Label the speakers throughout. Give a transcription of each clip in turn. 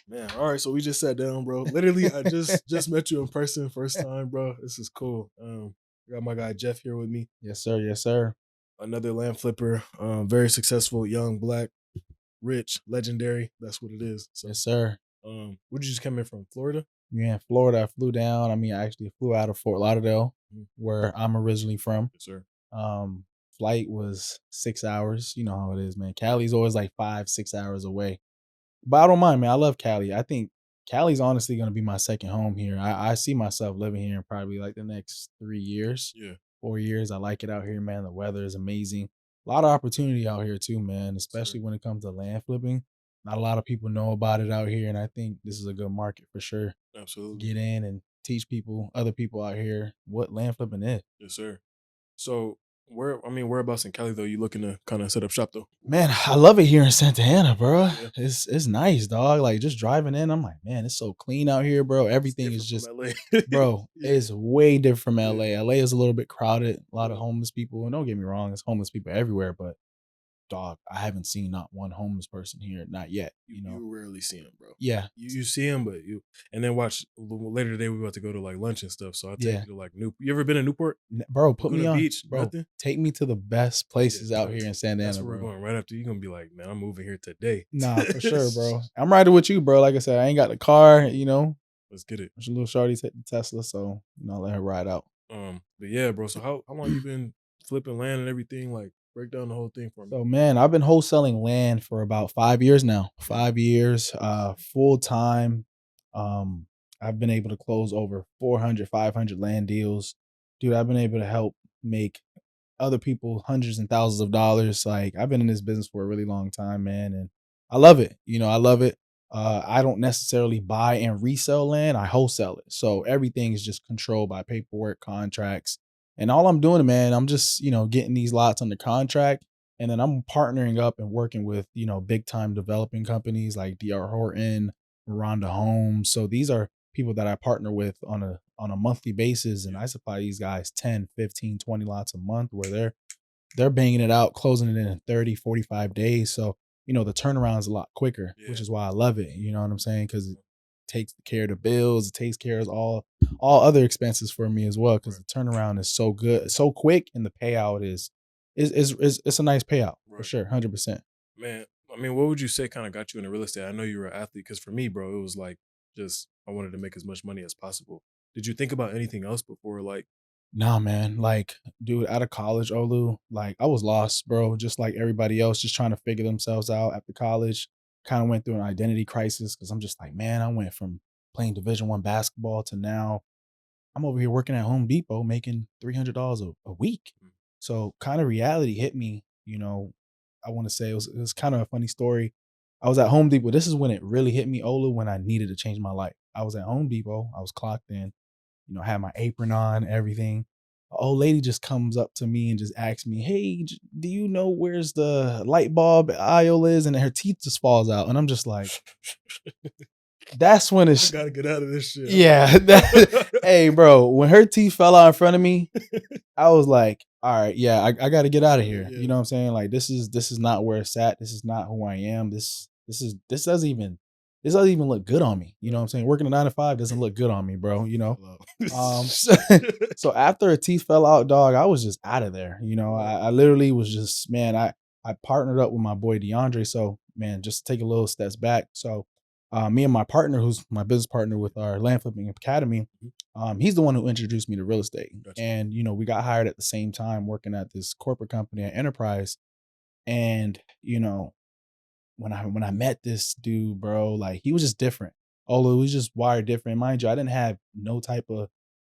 Speaker 1: Man, all right. So we just sat down, bro. Literally, I just met you in person, first time, bro. This is cool. I got my guy Jeff here with me,
Speaker 2: Yes, sir. Yes, sir.
Speaker 1: another land flipper, very successful, young, black, rich, legendary. That's what it is. So,
Speaker 2: Yes, sir.
Speaker 1: would you just come in from Florida?
Speaker 2: Yeah, in Florida. I flew down. I mean, I actually flew out of Fort Lauderdale,
Speaker 1: Mhm.
Speaker 2: where I'm originally from.
Speaker 1: Yes, sir.
Speaker 2: Um, Flight was 6 hours. You know how it is, man. Cali's always like 5, 6 hours away. But I don't mind, man. I love Cali. I think Cali's honestly gonna be my second home here. I see myself living here in probably like the next 3 years,
Speaker 1: Yeah.
Speaker 2: 4 years. I like it out here, man. The weather is amazing. A lot of opportunity out here too, man,
Speaker 1: Sir.
Speaker 2: especially when it comes to land flipping. Not a lot of people know about it out here, and I think this is a good market for sure.
Speaker 1: Absolutely.
Speaker 2: Get in and teach people, other people out here, what land flipping is.
Speaker 1: Yes, sir. So, whereabouts in Cali though? You looking to kind of set up shop though?
Speaker 2: Man, I love it here in Santa Ana, bro.
Speaker 1: Yeah.
Speaker 2: It's nice, dog. Like just driving in, I'm like, man, it's so clean out here, bro.
Speaker 1: It's
Speaker 2: Everything is
Speaker 1: different from
Speaker 2: just,
Speaker 1: LA.
Speaker 2: bro,
Speaker 1: Yeah.
Speaker 2: it's way different from
Speaker 1: Yeah.
Speaker 2: LA. LA is a little bit crowded, a lot of
Speaker 1: Yeah.
Speaker 2: homeless people. And don't get me wrong, there's homeless people everywhere, but dog, I haven't seen not one homeless person here, not yet, you know.
Speaker 1: You rarely see him, bro.
Speaker 2: Yeah,
Speaker 1: You see him, but and then watch later today. We about to go to like lunch and stuff. So I'll take
Speaker 2: yeah.
Speaker 1: you to like New. You ever been to Newport?
Speaker 2: Bro, put me
Speaker 1: Laguna
Speaker 2: on.
Speaker 1: Beach?
Speaker 2: Bro,
Speaker 1: Nothing.
Speaker 2: take me to the best
Speaker 1: Yeah,
Speaker 2: places out
Speaker 1: bro.
Speaker 2: here in Santa
Speaker 1: That's
Speaker 2: Ana,
Speaker 1: where we're
Speaker 2: bro.
Speaker 1: going right after. You're gonna be like, man, I'm moving here today.
Speaker 2: Nah, for sure, bro. I'm riding with you, bro. Like I said, I ain't got the car, you know.
Speaker 1: Let's get it.
Speaker 2: There's a little shorty's hit the Tesla, so let her ride out.
Speaker 1: But yeah, bro. So how long you been flipping land and everything? Like, break down the whole thing for me.
Speaker 2: So man, I've been wholesaling land for about 5 years now. 5 years, full time. Um, I've been able to close over 400, 500 land deals. Dude, I've been able to help make other people hundreds and thousands of dollars. Like I've been in this business for a really long time, man, and I love it. I love it. I don't necessarily buy and resell land; I wholesale it. So everything is just controlled by paperwork, contracts, and all I'm doing, man, I'm just getting these lots under contract, and then I'm partnering up and working with big time developing companies like D.R. Horton, Miranda Homes. So these are people that I partner with on a monthly basis, and
Speaker 1: Yeah.
Speaker 2: I supply these guys 10, 15, 20 lots a month where they're banging it out, closing it in 30, 45 days. So, the turnaround is a lot quicker, which
Speaker 1: Yeah.
Speaker 2: is why I love it. You know what I'm saying? Because it takes care of the bills, it takes care of all other expenses for me as well. Because
Speaker 1: Right.
Speaker 2: the turnaround is so good, so quick, and the payout is it's a nice payout for
Speaker 1: Right.
Speaker 2: sure, 100%.
Speaker 1: Man, what would you say kind of got you into real estate? I know you were an athlete, because for me, bro, it was like just I wanted to make as much money as possible. Did you think about anything else before, like?
Speaker 2: Nah, man. Like, dude, out of college, Olu, like I was lost, bro. Just like everybody else, just trying to figure themselves out after college. Kind of went through an identity crisis because I'm just like, man, I went from playing Division 1 basketball to now I'm over here working at Home Depot making $300 a week.
Speaker 1: Mm.
Speaker 2: So kind of reality hit me. I want to say it was kind of a funny story. I was at Home Depot. This is when it really hit me, Olu, when I needed to change my life. I was at Home Depot. I was clocked in, had my apron on, everything. A old lady just comes up to me and just asks me, "Hey, do you know where's the light bulb aisle is?" And her teeth just falls out, and I'm just like, that's when
Speaker 1: I
Speaker 2: it's
Speaker 1: gotta get out of this shit.
Speaker 2: yeah. Hey, bro, when her teeth fell out in front of me, I was like, all right, yeah, I got to get out of here.
Speaker 1: Yeah.
Speaker 2: You know what I'm saying? Like this is not where it's at. This is not who I am. This doesn't even look good on me. You know what I'm saying? Working a 9 to 5 doesn't look good on me, bro. So, so after her teeth fell out, dog, I was just out of there. I literally was just, man, I partnered up with my boy DeAndre. So, man, just take a little steps back. So, me and my partner, who's my business partner with our land flipping academy, he's the one who introduced me to real estate.
Speaker 1: Gotcha.
Speaker 2: And, we got hired at the same time working at this corporate company at Enterprise. And, when I met this dude, bro, like he was just different. Although he was just wired different. Mind you, I didn't have no type of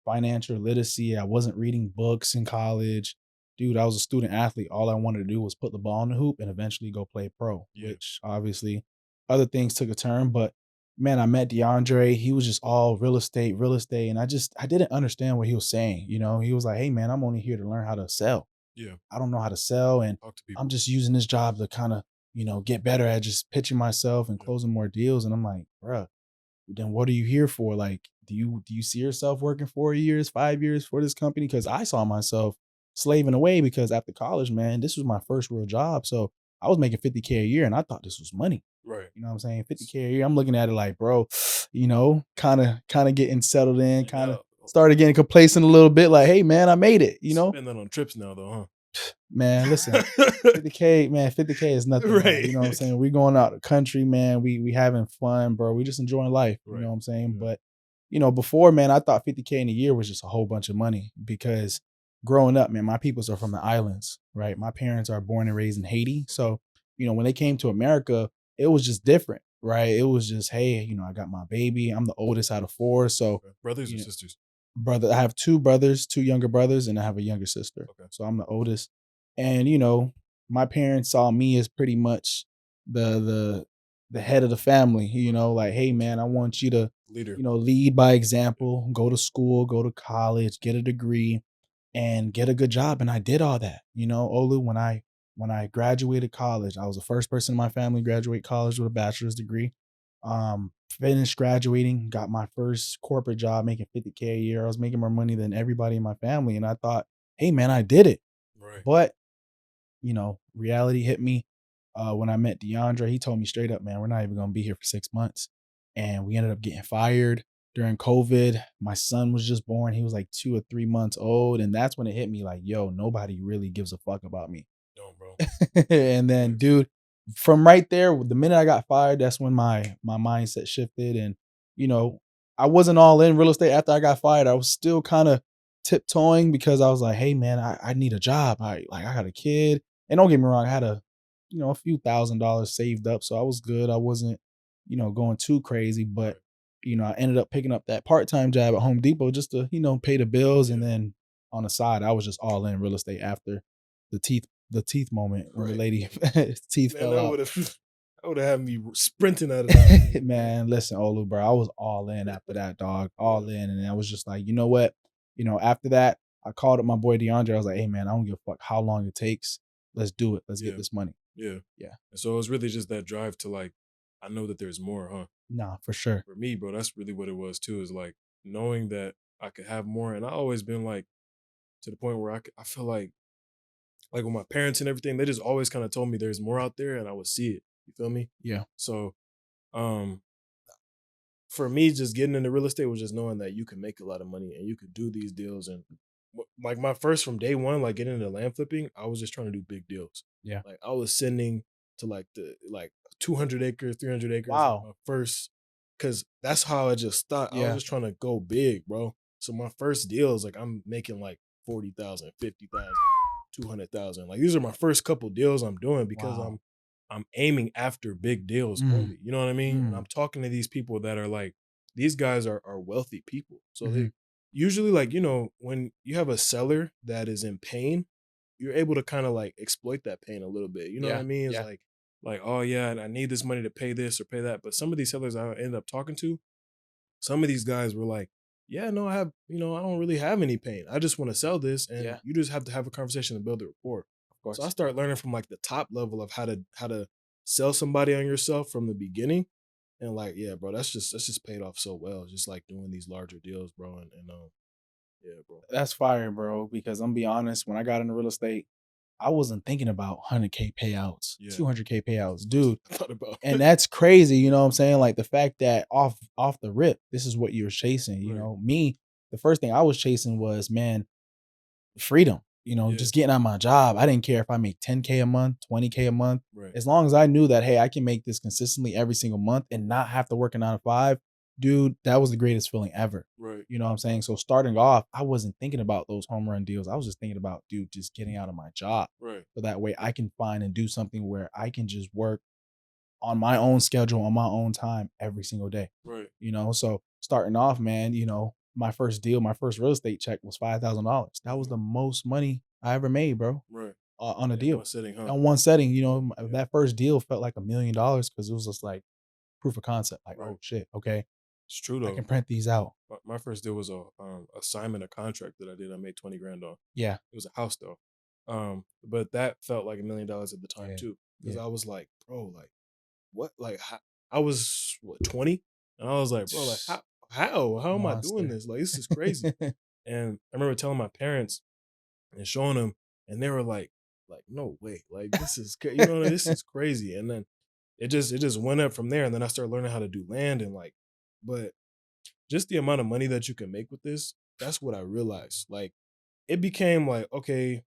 Speaker 2: financial literacy. I wasn't reading books in college. Dude, I was a student athlete. All I wanted to do was put the ball in the hoop and eventually go play pro,
Speaker 1: Yeah.
Speaker 2: which obviously other things took a turn. But man, I met DeAndre. He was just all real estate, real estate. And I didn't understand what he was saying. He was like, hey man, I'm only here to learn how to sell.
Speaker 1: Yeah.
Speaker 2: I don't know how to sell. And
Speaker 1: Talk to people.
Speaker 2: I'm just using this job to kind of, get better at just pitching myself and
Speaker 1: Yeah.
Speaker 2: closing more deals. And I'm like, bruh, then what are you here for? Like, do you see yourself working 4 years, 5 years for this company? Because I saw myself slaving away because after college, man, this was my first real job. So I was making 50K a year and I thought this was money.
Speaker 1: Right.
Speaker 2: You know what I'm saying? 50K a year. I'm looking at it like, bro, kind of getting settled in,
Speaker 1: And
Speaker 2: kind of
Speaker 1: now
Speaker 2: started getting complacent a little bit. Like, hey man, I made it.
Speaker 1: spend that on trips now though,
Speaker 2: Man, listen,
Speaker 1: huh?
Speaker 2: 50K, man, 50K is nothing now.
Speaker 1: Right.
Speaker 2: You know what I'm saying? We going out the country, man. We having fun, bro. We just enjoying life. You know
Speaker 1: Right.
Speaker 2: what I'm saying?
Speaker 1: Yeah.
Speaker 2: But before, man, I thought 50K in a year was just a whole bunch of money because growing up, man, my peoples are from the islands, right?
Speaker 1: Mhm.
Speaker 2: My parents are born and raised in Haiti.
Speaker 1: Okay.
Speaker 2: So, when they came to America, it was just different, right? It was just, hey, I got my baby. I'm the oldest out of four. So,
Speaker 1: Okay. Brothers or
Speaker 2: you know,
Speaker 1: sisters?
Speaker 2: brother, I have two brothers, two younger brothers, and I have a younger sister.
Speaker 1: Okay.
Speaker 2: So I'm the oldest. And my parents saw me as pretty much the head of the family, like, hey man, I want you to,
Speaker 1: Leader.
Speaker 2: lead by example, go to school, go to college, get a degree, and get a good job. And I did all that. Olu, when I graduated college, I was the first person in my family to graduate college with a bachelor's degree. Finished graduating, got my first corporate job making 50K a year. I was making more money than everybody in my family. And I thought, hey man, I did it.
Speaker 1: Right.
Speaker 2: But, reality hit me when I met DeAndre. He told me straight up, man, we're not even gonna be here for 6 months. And we ended up getting fired during COVID. My son was just born. He was like 2 or 3 months old. And that's when it hit me like, yo, nobody really gives a fuck about me.
Speaker 1: Don't, bro.
Speaker 2: And then,
Speaker 1: Facts.
Speaker 2: dude, from right there, the minute I got fired, that's when my mindset shifted. And you know, I wasn't all in real estate after I got fired. I was still kind of tiptoeing because I was like, hey man, I need a job. I got a kid. And don't get me wrong, I had a few $1,000s saved up. So I was good. I wasn't, going too crazy. But
Speaker 1: Right.
Speaker 2: I ended up picking up that part-time job at Home Depot just to, pay the bills. And
Speaker 1: Yeah.
Speaker 2: then on the side, I was just all in real estate after the teeth moment when the
Speaker 1: Right.
Speaker 2: lady teeth
Speaker 1: Man,
Speaker 2: fell
Speaker 1: that
Speaker 2: out.
Speaker 1: would have that would have had me sprinting out of that thing, man.
Speaker 2: Man, listen, Olu, bro, I was all in after that, dog,
Speaker 1: Yeah.
Speaker 2: all in, and I was just like, you know what? After that, I called up my boy DeAndre. I was like, hey, man, I don't give a fuck how long it takes. Let's do it. Let's get
Speaker 1: Yeah.
Speaker 2: this money.
Speaker 1: Yeah.
Speaker 2: Yeah,
Speaker 1: And so it was really just that drive to like, I know that there's more, huh?
Speaker 2: nah, for sure.
Speaker 1: For me, bro, that's really what it was too. Is like knowing that I could have more, and I always been like to the point where I feel like with my parents and everything, they just always kind of told me there's more out there, and I would see it. You feel me?
Speaker 2: Yeah,
Speaker 1: So, um, for me, just getting into real estate was just knowing that you can make a lot of money and you could do these deals. And like my first from day one, like getting into land flipping, I was just trying to do big deals.
Speaker 2: yeah.
Speaker 1: Like I was sending to like the like 200 acres, 300 acres, like
Speaker 2: Wow.
Speaker 1: my first, because that's how I just thought. I was
Speaker 2: Yeah,
Speaker 1: just trying to go big, bro. So my first deals, like I'm making like 40,000, 50,000, 200,000. Like these are my first couple deals I'm doing because
Speaker 2: wow.
Speaker 1: I'm aiming after big deals
Speaker 2: Mm,
Speaker 1: only. You know what I mean? And
Speaker 2: mm,
Speaker 1: I'm talking to these people that are like, these guys are wealthy people. So
Speaker 2: hmm.
Speaker 1: they usually like, when you have a seller that is in pain, you're able to kind of like exploit that pain a little bit. You know what I
Speaker 2: Yeah,
Speaker 1: mean? It's
Speaker 2: yeah,
Speaker 1: like, oh yeah, and I need this money to pay this or pay that. But some of these sellers I end up talking to, some of these guys were like, yeah, no, I don't really have any pain. I just want to sell this. And
Speaker 2: yeah.
Speaker 1: you just have to have a conversation to build the rapport.
Speaker 2: Of
Speaker 1: So I
Speaker 2: course.
Speaker 1: start learning from like the top level of how to sell somebody on yourself from the beginning. And like, yeah, bro, that's just paid off so well. Just like doing these larger deals, bro. And yeah, bro.
Speaker 2: That's fire, bro. Because I'm be honest, when I got into real estate, I wasn't thinking about 100K payouts,
Speaker 1: Yeah.
Speaker 2: 200K
Speaker 1: That's
Speaker 2: payouts,
Speaker 1: the first
Speaker 2: dude.
Speaker 1: thing I thought about.
Speaker 2: And that's crazy, you know what I'm saying? Like the fact that off the rip, this is what you were chasing,
Speaker 1: Right.
Speaker 2: Me, the first thing I was chasing was, man, freedom,
Speaker 1: Yeah.
Speaker 2: just getting out my job. I didn't care if I make 10K a month, 20K a month.
Speaker 1: Right.
Speaker 2: As long as I knew that, hey, I can make this consistently every single month and not have to work a 9 to 5, dude, that was the greatest feeling ever.
Speaker 1: Right.
Speaker 2: You know what I'm saying? So starting off, I wasn't thinking about those home run deals. I was just thinking about, dude, just getting out of my job.
Speaker 1: Right.
Speaker 2: So that way I can find and do something where I can just work on my own schedule, on my own time every single day.
Speaker 1: Right.
Speaker 2: So starting off, man, my first deal, my first real estate check was $5,000. That was
Speaker 1: Mhm.
Speaker 2: the most money I ever made, bro,
Speaker 1: Right.
Speaker 2: on a
Speaker 1: In
Speaker 2: deal.
Speaker 1: one sitting, huh?
Speaker 2: On one setting,
Speaker 1: Yeah.
Speaker 2: that first deal felt like $1 million because it was just like proof of concept. Like,
Speaker 1: Right.
Speaker 2: oh shit, okay,
Speaker 1: It's true
Speaker 2: I
Speaker 1: though.
Speaker 2: can print these out.
Speaker 1: My first deal was a assignment, a contract that I did. I made 20 grand on.
Speaker 2: Yeah,
Speaker 1: It was a house though. But that felt like $1 million at the time
Speaker 2: yeah,
Speaker 1: too. Because
Speaker 2: yeah.
Speaker 1: I was like, bro, like what? Like I was what 20? And I was like, bro, like how am I doing
Speaker 2: Monster.
Speaker 1: this? Like this is crazy. And I remember telling my parents and showing them, and they were like, no way, like this is this is crazy. And then it just went up from there. And then I started learning how to do land and like, but just the amount of money that you can make with this, that's what I realized. Like it became like, okay,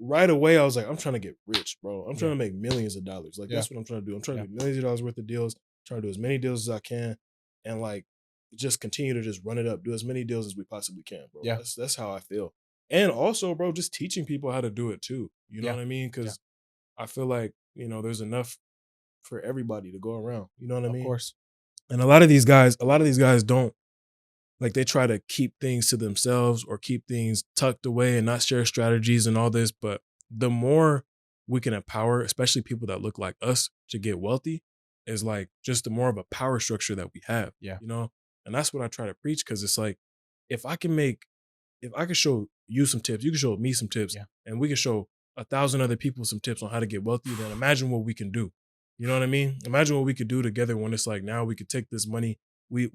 Speaker 1: right away, I was like, I'm trying to get rich, bro. I'm trying
Speaker 2: Yeah.
Speaker 1: to make millions of dollars. Like
Speaker 2: Yeah.
Speaker 1: that's what I'm trying to do. I'm trying to
Speaker 2: Yeah.
Speaker 1: make millions of dollars worth of deals, trying to do as many deals as I can, and like just continue to just run it up, do as many deals as we possibly can, bro.
Speaker 2: Yeah.
Speaker 1: That's how I feel. And also, bro, just teaching people how to do it too. You know
Speaker 2: Yeah.
Speaker 1: what I mean?
Speaker 2: Yeah.
Speaker 1: Because I feel like, there's enough for everybody to go around. You know what I
Speaker 2: Of
Speaker 1: mean?
Speaker 2: course.
Speaker 1: And a lot of these guys don't like they try to keep things to themselves or keep things tucked away and not share strategies and all this. But the more we can empower, especially people that look like us to get wealthy, is like just the more of a power structure that we have,
Speaker 2: Yeah.
Speaker 1: you know? And that's what I try to preach because it's like, if I can make, if I can show you some tips, you can show me some tips,
Speaker 2: Yeah.
Speaker 1: and we can show 1,000 other people some tips on how to get wealthy, then imagine what we can do. You know what I mean? Imagine what we could do together when it's like now we could take this money. We've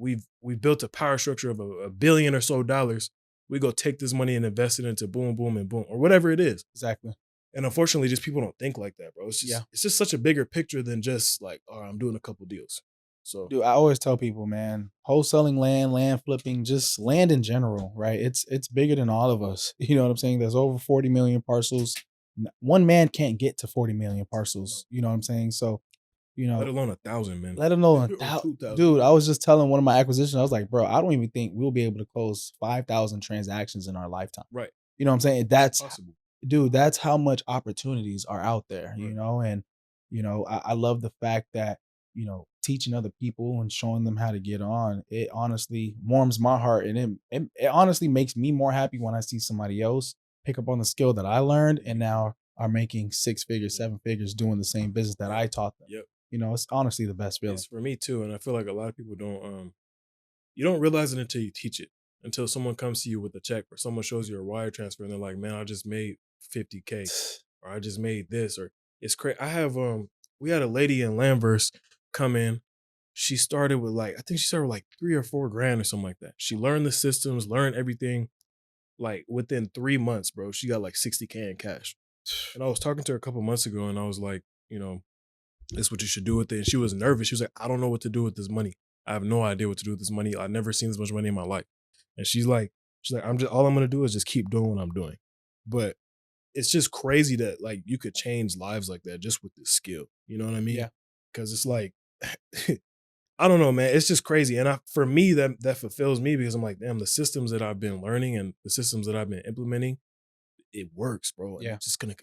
Speaker 1: built a power structure of a billion or so dollars. We go take this money and invest it into boom, boom, and boom, or whatever it is.
Speaker 2: Exactly.
Speaker 1: And unfortunately, just people don't think like that, bro.
Speaker 2: Yeah.
Speaker 1: It's just such a bigger picture than just like, oh, I'm doing a couple deals. So
Speaker 2: Dude, I always tell people, man, wholesaling land, land flipping, just land in general, right? It's bigger than all of us. You know what I'm saying? There's over 40 million parcels. One man can't get to 40 million parcels. You know what I'm saying? So, you
Speaker 1: let
Speaker 2: know,
Speaker 1: alone 1,000, man,
Speaker 2: let them know.
Speaker 1: or 2,000.
Speaker 2: Dude, I was just telling one of my acquisitions, I was like, bro, I don't even think we'll be able to close 5,000 transactions in our lifetime.
Speaker 1: Right?
Speaker 2: You know what I'm saying?
Speaker 1: It's impossible.
Speaker 2: Dude, that's how much opportunities are out there,
Speaker 1: Right?
Speaker 2: and I love the fact that, teaching other people and showing them how to get on, it honestly warms my heart, and it honestly makes me more happy when I see somebody else pick up on the skill that I learned and now are making six figures,
Speaker 1: Yeah.
Speaker 2: seven figures doing the same business that
Speaker 1: Right.
Speaker 2: I taught them.
Speaker 1: Yep.
Speaker 2: It's honestly the best feeling.
Speaker 1: It's for me too, and I feel like a lot of people don't. You don't realize it until you teach it. Until someone comes to you with a check, or someone shows you a wire transfer, and they're like, "Man, I just made 50K, or I just made this," or it's crazy. I have we had a lady in Landverse come in. She started with like I think she started with like 3 or 4 grand or something like that. She learned the systems, learned everything. Like within 3 months, bro, she got like 60K in cash. And I was talking to her a couple months ago, and I was like, this is what you should do with it. And she was nervous. She was like, I don't know what to do with this money. I have no idea what to do with this money. I've never seen this much money in my life. And she's like, I'm just all I'm gonna do is just keep doing what I'm doing. But it's just crazy that like you could change lives like that just with this skill. You know what I mean?
Speaker 2: Yeah.
Speaker 1: Because it's like I don't know, man. It's just crazy. And for me, that fulfills me because I'm like, damn, the systems that I've been learning and the systems that I've been implementing, it works, bro. And
Speaker 2: Yeah.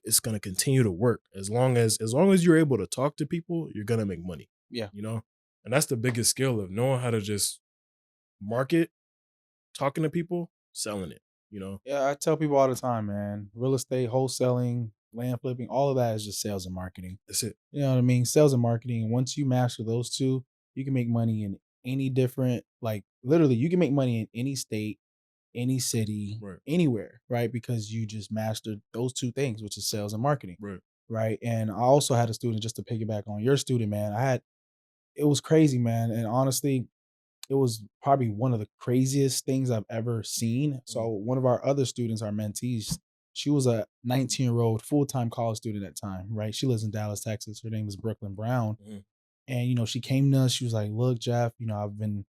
Speaker 1: it's gonna continue to work. As long as you're able to talk to people, you're gonna make money.
Speaker 2: Yeah.
Speaker 1: You know? And that's the biggest skill of knowing how to just market, talking to people, selling it, you know?
Speaker 2: Yeah, I tell people all the time, man. Real estate, wholesaling, land flipping, all of that is just sales and marketing.
Speaker 1: That's it.
Speaker 2: You know what I mean? Sales and marketing. Once you master those two, you can make money in any different, like literally, you can make money in any state, any city,
Speaker 1: Right.
Speaker 2: anywhere, right? Because you just mastered those two things, which is sales and marketing,
Speaker 1: Right.
Speaker 2: right? And I also had a student, just to piggyback on your student, man. It was crazy, man. And honestly, it was probably one of the craziest things I've ever seen. So
Speaker 1: Mhm.
Speaker 2: one of our other students, our mentees, she was a 19-year-old full-time college student at the time, right? She lives in Dallas, Texas. Her name is Brooklyn Brown.
Speaker 1: Mhm.
Speaker 2: And, she came to us. She was like, look, Jeff, I've been,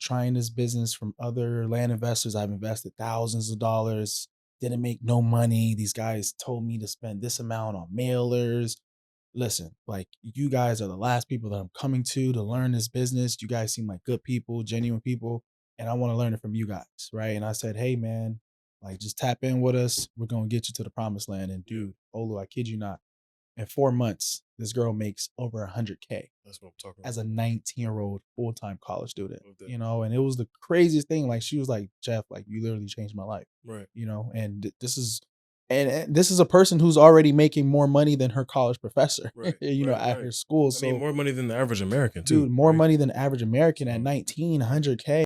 Speaker 2: trying this business from other land investors. I've invested thousands of dollars, didn't make no money. These guys told me to spend this amount on mailers. Listen, like you guys are the last people that I'm coming to learn this business. You guys seem like good people, genuine people, and I want to learn it from you guys, right? And I said, hey man, like just tap in with us. We're gonna get you to the promised land. And
Speaker 1: Yeah.
Speaker 2: dude, Olu, I kid you not, in 4 months, this girl makes over 100K
Speaker 1: That's what I'm talking
Speaker 2: as a
Speaker 1: about.
Speaker 2: 19-year-old full-time college student,
Speaker 1: Love that.
Speaker 2: and it was the craziest thing. Like she was like, Jeff, like you literally changed my life,
Speaker 1: Right.
Speaker 2: and this is a person who's already making more money than her college professor,
Speaker 1: Right. Right.
Speaker 2: at
Speaker 1: Right.
Speaker 2: her school.
Speaker 1: I mean,
Speaker 2: So,
Speaker 1: more money than the average American too,
Speaker 2: dude, more
Speaker 1: right?
Speaker 2: money than average American at
Speaker 1: So
Speaker 2: 1,900K.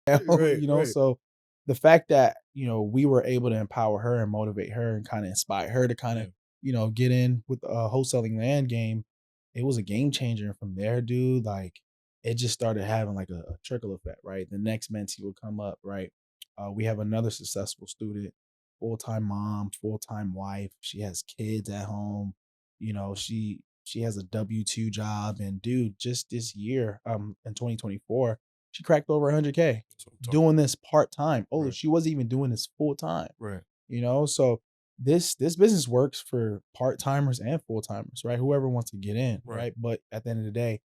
Speaker 1: right, right.
Speaker 2: So the fact that, we were able to empower her and motivate her and kind of inspire her to kind
Speaker 1: Yeah.
Speaker 2: of, get in with a wholesaling land game, it was a game changer. And from there, dude, like it just started having like a trickle effect, right? The next mentee will come up, right? We have another successful student. full-time mom, full-time wife. She has kids at home. You know, she has a W-2 job. And dude, just this year, in 2024, she cracked over 100K
Speaker 1: That's what I'm talking
Speaker 2: doing this part-time. Oh,
Speaker 1: Right,
Speaker 2: she wasn't even doing this full-time,
Speaker 1: right,
Speaker 2: you know? So this business works for part-timers and full-timers, right? Whoever wants to get in,
Speaker 1: right.
Speaker 2: right? But at the end of the day,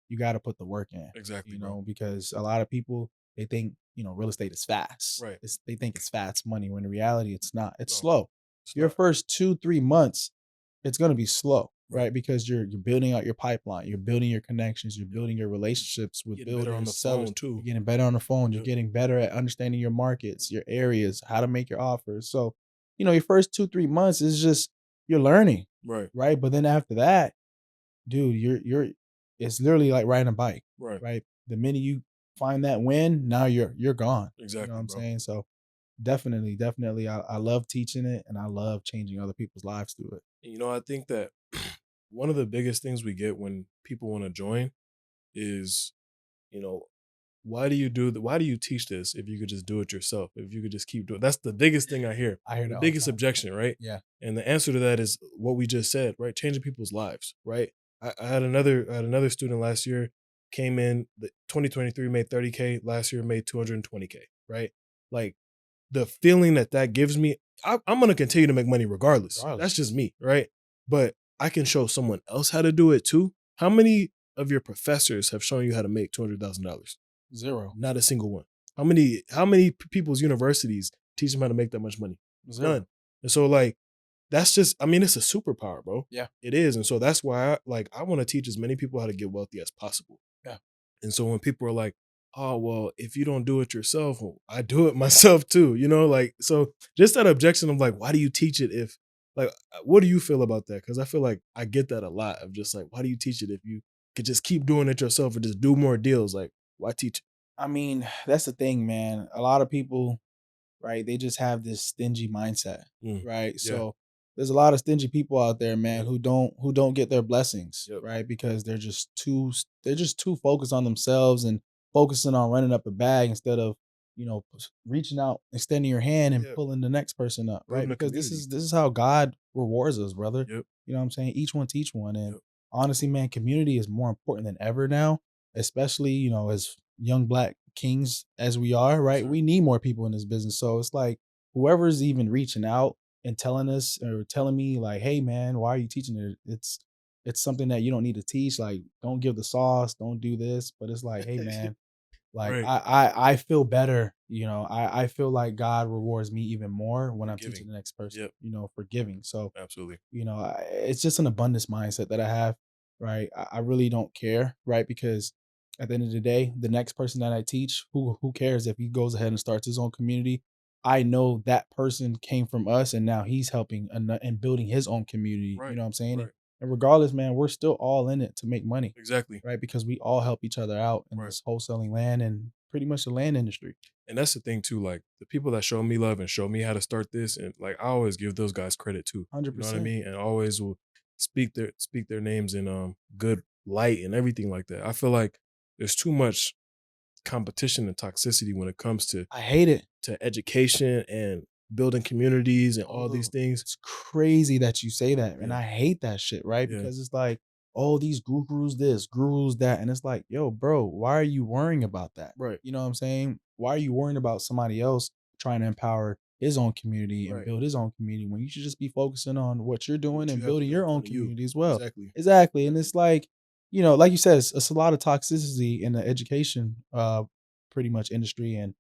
Speaker 2: you got to put the work in,
Speaker 1: Exactly,
Speaker 2: you
Speaker 1: bro.
Speaker 2: know, because a lot of people they think, you know, real estate is fast.
Speaker 1: Right.
Speaker 2: They think it's fast money when in reality it's not. It's
Speaker 1: No,
Speaker 2: slow.
Speaker 1: it's
Speaker 2: Your
Speaker 1: not.
Speaker 2: first 2-3 months, it's going to be slow,
Speaker 1: Right.
Speaker 2: right? Because you're building out your pipeline, you're building your connections, you're
Speaker 1: Yep.
Speaker 2: building your relationships with
Speaker 1: Getting better on
Speaker 2: builders,
Speaker 1: the
Speaker 2: sellers.
Speaker 1: phone too.
Speaker 2: You're getting better on the phone. You're
Speaker 1: Yep.
Speaker 2: getting better at understanding your markets, your areas, how to make your offers. So, you know, your first 2-3 months is just you're learning,
Speaker 1: Right.
Speaker 2: right? But then after that, dude, you're it's literally like riding a bike,
Speaker 1: Right.
Speaker 2: right? The minute you find that win, now you're gone. You know what
Speaker 1: Exactly,
Speaker 2: I'm
Speaker 1: bro.
Speaker 2: saying? So definitely, definitely, I love teaching it, and I love changing other people's lives through it.
Speaker 1: And, I think that one of the biggest things we get when people want to join is, you know, why do you teach this if you could just do it yourself? If you could just keep doing that's the biggest thing I hear.
Speaker 2: I hear
Speaker 1: The
Speaker 2: that all the
Speaker 1: biggest
Speaker 2: time.
Speaker 1: objection, right?
Speaker 2: Yeah,
Speaker 1: And the answer to that is what we just said, right? Changing people's lives, right? I had another student last year, came in the 2023 made 30K, last year made 220K, right? Like the feeling that that gives me, I'm going to continue to make money regardless. That's
Speaker 2: regardless.
Speaker 1: just me, right? But I can show someone else how to do it too. How many of your professors have shown you how to make $200,000?
Speaker 2: 0.
Speaker 1: Not a single one. How many people's universities teach them how to make that much money?
Speaker 2: 0.
Speaker 1: None. And so like that's just I mean it's a superpower, bro.
Speaker 2: Yeah,
Speaker 1: It is. And so that's why I want to teach as many people how to get wealthy as possible.
Speaker 2: yeah.
Speaker 1: And so when people are like, "Oh, well, if you don't do it yourself, well, I do it myself too." Like so just that objection of like, why do you teach it if like what do you feel about that? Cuz I feel like I get that a lot of just like, why do you teach it if you could just keep doing it yourself or just do more deals? Like, why teach
Speaker 2: I mean, that's the thing, man. A lot of people, right? They just have this stingy mindset,
Speaker 1: it?
Speaker 2: right?
Speaker 1: Yeah.
Speaker 2: So there's a lot of stingy people out there, man,
Speaker 1: Yep.
Speaker 2: who don't get their blessings,
Speaker 1: Yep.
Speaker 2: right? Because they're just too focused on themselves and focusing on running up a bag instead of, you know, reaching out, extending your hand and
Speaker 1: Yeah.
Speaker 2: pulling the next person up, right?
Speaker 1: Building a
Speaker 2: Because this
Speaker 1: community.
Speaker 2: is this is how God rewards us, brother.
Speaker 1: Yep.
Speaker 2: You know what I'm saying? Each one teach one. And
Speaker 1: Yep.
Speaker 2: honestly, man, community is more important than ever now, especially, you know, as young black kings as we are,
Speaker 1: Yes,
Speaker 2: right?
Speaker 1: sir.
Speaker 2: We need more people in this business. So it's like whoever's even reaching out and telling us or telling me like, "Hey, man, why are you teaching it?" It's something that you don't need to teach. Like, don't give the sauce, don't do this. But it's like, hey, man, like
Speaker 1: Right.
Speaker 2: I feel better. You know, I feel like God rewards me even more when
Speaker 1: For
Speaker 2: I'm
Speaker 1: giving.
Speaker 2: teaching the next person.
Speaker 1: Yep.
Speaker 2: You know, for giving. So
Speaker 1: Absolutely.
Speaker 2: you know, it's just an abundance mindset that I have, right? I really don't care, right? Because at the end of the day, the next person that I teach, who cares if he goes ahead and starts his own community? I know that person came from us, and now he's helping and building his own community. You
Speaker 1: Right.
Speaker 2: know what I'm saying?
Speaker 1: Right.
Speaker 2: And regardless, man, we're still all in it to make money,
Speaker 1: Exactly.
Speaker 2: right? Because we all help each other out in
Speaker 1: Right.
Speaker 2: this wholesaling land and pretty much the land industry.
Speaker 1: And that's the thing too. Like the people that show me love and show me how to start this, and like I always give those guys credit too.
Speaker 2: Hundred
Speaker 1: You know what I
Speaker 2: percent.
Speaker 1: mean? And always will speak their names in good light and everything like that. I feel like there's too much competition and toxicity when it comes to
Speaker 2: I hate it.
Speaker 1: education and building communities and all these
Speaker 2: Oh,
Speaker 1: things.
Speaker 2: it's crazy that you say that, and
Speaker 1: Yeah.
Speaker 2: I hate that shit, right?
Speaker 1: Yeah.
Speaker 2: Because it's like, oh, these gurus this, gurus that, and it's like, yo, bro, why are you worrying about that?
Speaker 1: Right.
Speaker 2: You know what I'm saying? Why are you worrying about somebody else trying to empower his own community and
Speaker 1: Right.
Speaker 2: build his own community when you should just be focusing on what you're doing
Speaker 1: What you
Speaker 2: and
Speaker 1: have to
Speaker 2: building
Speaker 1: do in
Speaker 2: your own
Speaker 1: front of you.
Speaker 2: community as well?
Speaker 1: Exactly.
Speaker 2: Exactly, and
Speaker 1: Exactly.
Speaker 2: it's like, you know, like you said, it's a lot of toxicity in the education, pretty much industry, and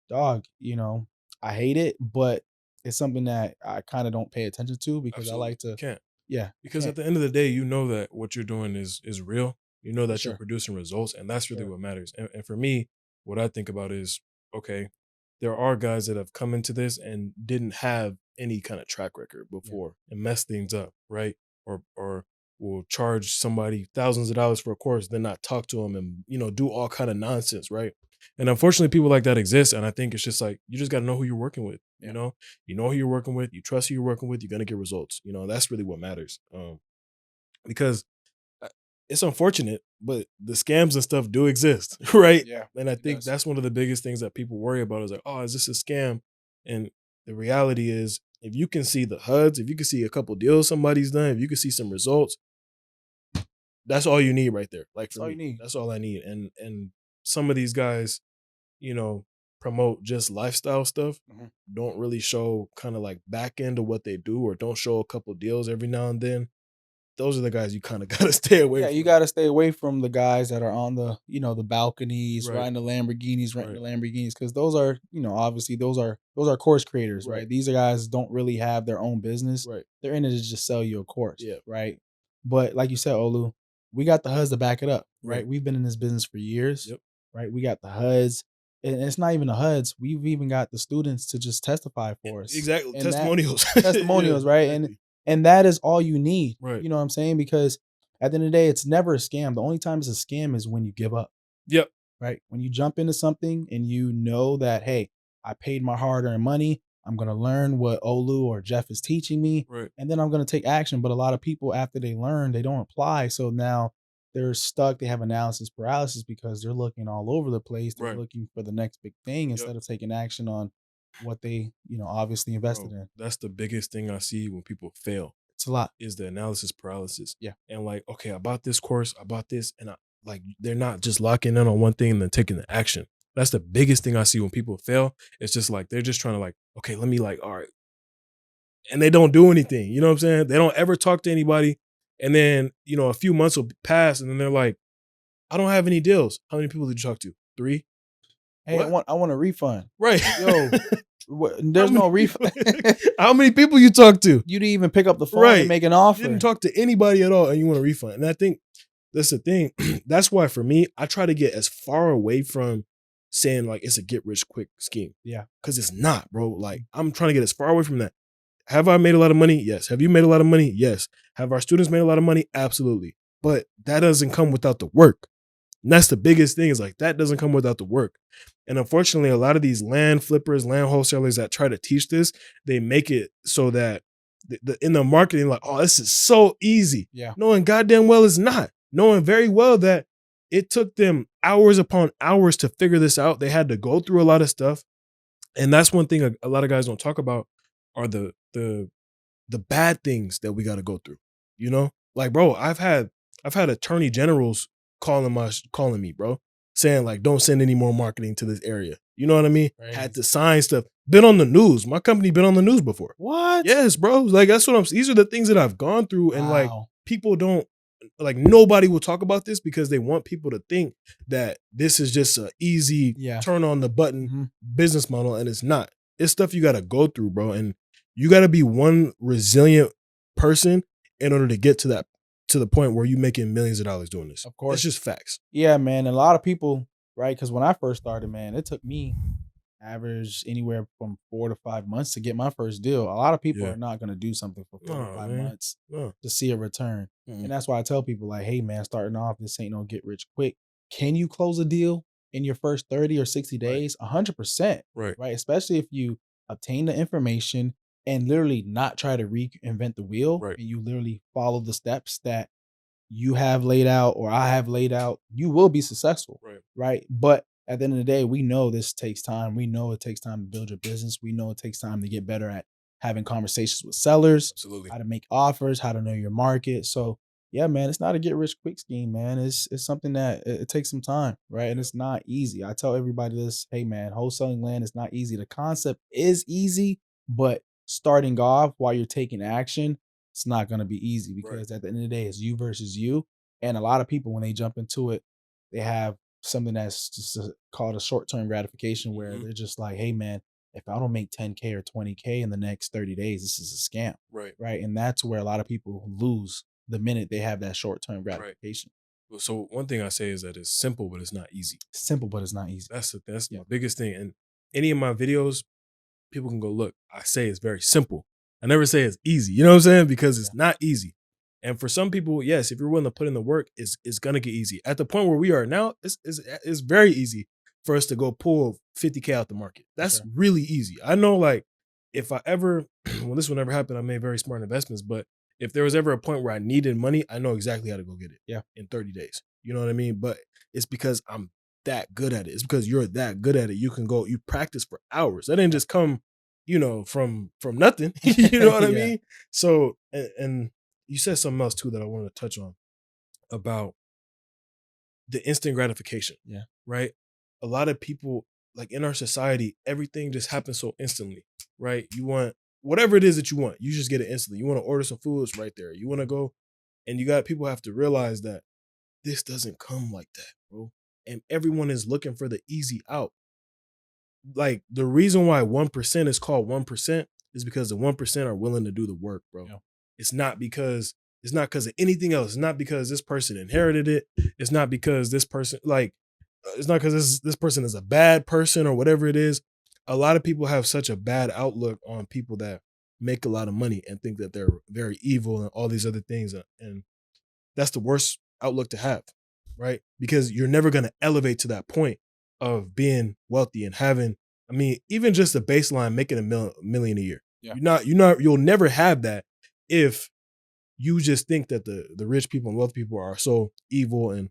Speaker 2: dog, you know, I hate it, but it's something that I kinda don't pay attention to because I
Speaker 1: Absolutely.
Speaker 2: like
Speaker 1: You
Speaker 2: to
Speaker 1: can't.
Speaker 2: yeah, I
Speaker 1: Because at
Speaker 2: can't
Speaker 1: the end of the day, you know that what you're doing is real. You know
Speaker 2: for
Speaker 1: that you're
Speaker 2: sure,
Speaker 1: producing results, and that's really
Speaker 2: sure.
Speaker 1: what matters. And for me, what I think about is okay, there are guys that have come into this and didn't have any kind of track record
Speaker 2: Yeah,
Speaker 1: before and mess things up, right? Or will charge somebody thousands of dollars for a course, then not talk to them and do all kind of nonsense, right? And unfortunately, people like that exist. And I think it's just like you just got to know who you're working with.
Speaker 2: yeah.
Speaker 1: You know who you're working with. You trust who you're working with. You're gonna get results. That's really what matters. Because uh, it's unfortunate, but the scams and stuff do exist, right?
Speaker 2: Yeah,
Speaker 1: And I
Speaker 2: it
Speaker 1: think
Speaker 2: does.
Speaker 1: that's one of the biggest things that people worry about is like, oh, is this a scam? And the reality is, if you can see the HUDs, if you can see a couple deals somebody's done, if you can see some results, that's all you need right there. Like
Speaker 2: That's
Speaker 1: for
Speaker 2: all you
Speaker 1: me,
Speaker 2: need.
Speaker 1: that's all I need. And some of these guys, you know, promote just lifestyle stuff,
Speaker 2: Mhm.
Speaker 1: don't really show kind of like back end of what they do, or don't show a couple deals every now and then. Those are the guys you kind of gotta stay away
Speaker 2: Yeah, you
Speaker 1: from.
Speaker 2: gotta stay away from the guys that are on the, the balconies,
Speaker 1: Right,
Speaker 2: riding the Lamborghinis, renting
Speaker 1: right,
Speaker 2: the Lamborghinis, because those are, obviously those are course creators,
Speaker 1: right,
Speaker 2: right? These are guys don't really have their own business.
Speaker 1: right.
Speaker 2: They're in it to just sell you a course,
Speaker 1: Yeah,
Speaker 2: right? But like you said, Olu, we got the HUDs to back it up,
Speaker 1: right.
Speaker 2: right? We've been in this business for years,
Speaker 1: Yep.
Speaker 2: right? We got the HUDs, and it's not even the HUDs. We've even got the students to just testify for us,
Speaker 1: Exactly.
Speaker 2: and that
Speaker 1: Testimonials. Yeah,
Speaker 2: testimonials, right? And
Speaker 1: exactly.
Speaker 2: and that is all you need.
Speaker 1: Right.
Speaker 2: You know what I'm saying? Because at the end of the day, it's never a scam. The only time it's a scam is when you give up,
Speaker 1: Yep.
Speaker 2: right? When you jump into something and you know that, hey, I paid my hard earned money. I'm going to learn what Olu or Jeff is teaching me,
Speaker 1: Right.
Speaker 2: and then I'm going to take action. But a lot of people, after they learn, they don't apply. So now they're stuck. They have analysis paralysis because they're looking all over the place. They're
Speaker 1: Right.
Speaker 2: looking for the next big thing
Speaker 1: Yep.
Speaker 2: instead of taking action on what they, obviously invested
Speaker 1: Bro,
Speaker 2: in.
Speaker 1: that's the biggest thing I see when people fail
Speaker 2: It's a lot.
Speaker 1: is the analysis paralysis.
Speaker 2: Yeah.
Speaker 1: And like, okay, I bought this course, I bought this, and I like they're not just locking in on one thing and then taking the action. That's the biggest thing I see when people fail. It's just like they're just trying to like, okay, let me like, all right. And they don't do anything. You know what I'm saying? They don't ever talk to anybody. And then, a few months will pass and then they're like, I don't have any deals. How many people did you talk to? 3?
Speaker 2: Hey, I
Speaker 1: What?
Speaker 2: want I want a refund.
Speaker 1: Right.
Speaker 2: Yo,
Speaker 1: How
Speaker 2: there's
Speaker 1: many
Speaker 2: no
Speaker 1: people?
Speaker 2: refund.
Speaker 1: How many people you talk to?
Speaker 2: You didn't even pick up the phone and
Speaker 1: Right.
Speaker 2: make an
Speaker 1: You didn't
Speaker 2: offer.
Speaker 1: talk to anybody at all and you want a refund. And I think that's the thing. That's why for me, I try to get as far away from saying like it's a get rich quick scheme.
Speaker 2: Yeah.
Speaker 1: Cause it's not, bro. Like I'm trying to get as far away from that. Have I made a lot of money? Yes. Have you made a lot of money? Yes. Have our students made a lot of money? Absolutely. But that doesn't come without the work. And that's the biggest thing is like that doesn't come without the work. And unfortunately, a lot of these land flippers, land wholesalers that try to teach this, they make it so that in the marketing, like, oh, this is so easy.
Speaker 2: Yeah.
Speaker 1: Knowing goddamn well it's not. Knowing very well that it took them hours upon hours to figure this out. They had to go through a lot of stuff. And that's one thing a lot of guys don't talk about are the bad things that we got to go through. Like, bro, I've had attorney generals calling me, bro, saying like, don't send any more marketing to this area. You know what I mean? Had
Speaker 2: Crazy.
Speaker 1: to sign stuff. Been on the news. My company been on the news before.
Speaker 2: What?
Speaker 1: Yes, bro. Like that's what I'm. These are the things that I've gone through, and like
Speaker 2: Wow.
Speaker 1: people don't like nobody will talk about this because they want people to think that this is just a easy
Speaker 2: Yeah.
Speaker 1: turn on the button
Speaker 2: Mhm.
Speaker 1: business model, and it's not. It's stuff you got to go through, bro, and you got to be one resilient person in order to get to the point where you making millions of dollars doing this.
Speaker 2: Of course.
Speaker 1: It's just facts.
Speaker 2: Yeah, man. And a lot of people, right? Because when I first started, man, it took me average anywhere from 4 to 5 months to get my first deal. A lot of people
Speaker 1: Yeah.
Speaker 2: are not going to do something for 4 to 5
Speaker 1: man.
Speaker 2: months
Speaker 1: No.
Speaker 2: to see a return.
Speaker 1: Mm-mm.
Speaker 2: And that's why I tell people, like, hey, man, starting off, this ain't no get rich quick. Can you close a deal in your first 30 or 60 days? 100%.
Speaker 1: Right.
Speaker 2: Right. Especially if you obtain the information and literally not try to reinvent the wheel,
Speaker 1: Right.
Speaker 2: and you literally follow the steps that you have laid out or I have laid out, you will be successful.
Speaker 1: Right.
Speaker 2: Right. But at the end of the day, we know this takes time. We know it takes time to build your business. We know it takes time to get better at having conversations with sellers,
Speaker 1: Absolutely.
Speaker 2: how to make offers, how to know your market. So yeah, man, it's not a get rich quick scheme, man. It's something that it takes some time, right? And it's not easy. I tell everybody this, hey man, wholesaling land is not easy. The concept is easy, but starting off while you're taking action, it's not going to be easy because at the end of the day, it's you versus you. And a lot of people, when they jump into it, they have something that's just called a short-term gratification where they're just like, hey man, if I don't make 10K or 20K in the next 30 days, this is a scam.
Speaker 1: Right.
Speaker 2: Right. And that's where a lot of people lose the minute they have that short-term gratification.
Speaker 1: Well, so one thing I say is that it's simple, but it's not easy.
Speaker 2: Simple, but it's not easy.
Speaker 1: That's
Speaker 2: Yeah.
Speaker 1: my biggest thing. And any of my videos, people can go look. I say it's very simple. I never say it's easy. You know what I'm saying? Because it's not easy. And for some people, yes, if you're willing to put in the work, it's gonna get easy. At the point where we are now, it's very easy for us to go pull 50K out the market. That's
Speaker 2: Sure.
Speaker 1: really easy. I know, like, if I ever, well, this will never happen. I made very smart investments, but if there was ever a point where I needed money, I know exactly how to go get it.
Speaker 2: Yeah.
Speaker 1: In 30 days. You know what I mean? But it's because I'm that good at it. It's because you're that good at it. You can go, you practice for hours. That didn't just come from nothing. You know what I
Speaker 2: Yeah.
Speaker 1: mean? So, and you said something else too that I wanted to touch on about the instant gratification,
Speaker 2: Yeah.
Speaker 1: right? A lot of people, like in our society, everything just happens so instantly, right? You want whatever it is that you want, you just get it instantly. You want to order some food, it's right there. You want to go, and people have to realize that this doesn't come like that, bro. And everyone is looking for the easy out. Like the reason why 1% is called 1% is because the 1% are willing to do the work, bro.
Speaker 2: Yeah.
Speaker 1: It's not because of anything else. It's not because this person inherited it. It's not because this person it's not because this person is a bad person or whatever it is. A lot of people have such a bad outlook on people that make a lot of money and think that they're very evil and all these other things. And that's the worst outlook to have, right? Because you're never going to elevate to that point of being wealthy and having, I mean, even just a baseline making a million a year.
Speaker 2: Yeah.
Speaker 1: You'll never have that if you just think that the rich people and wealthy people are so evil and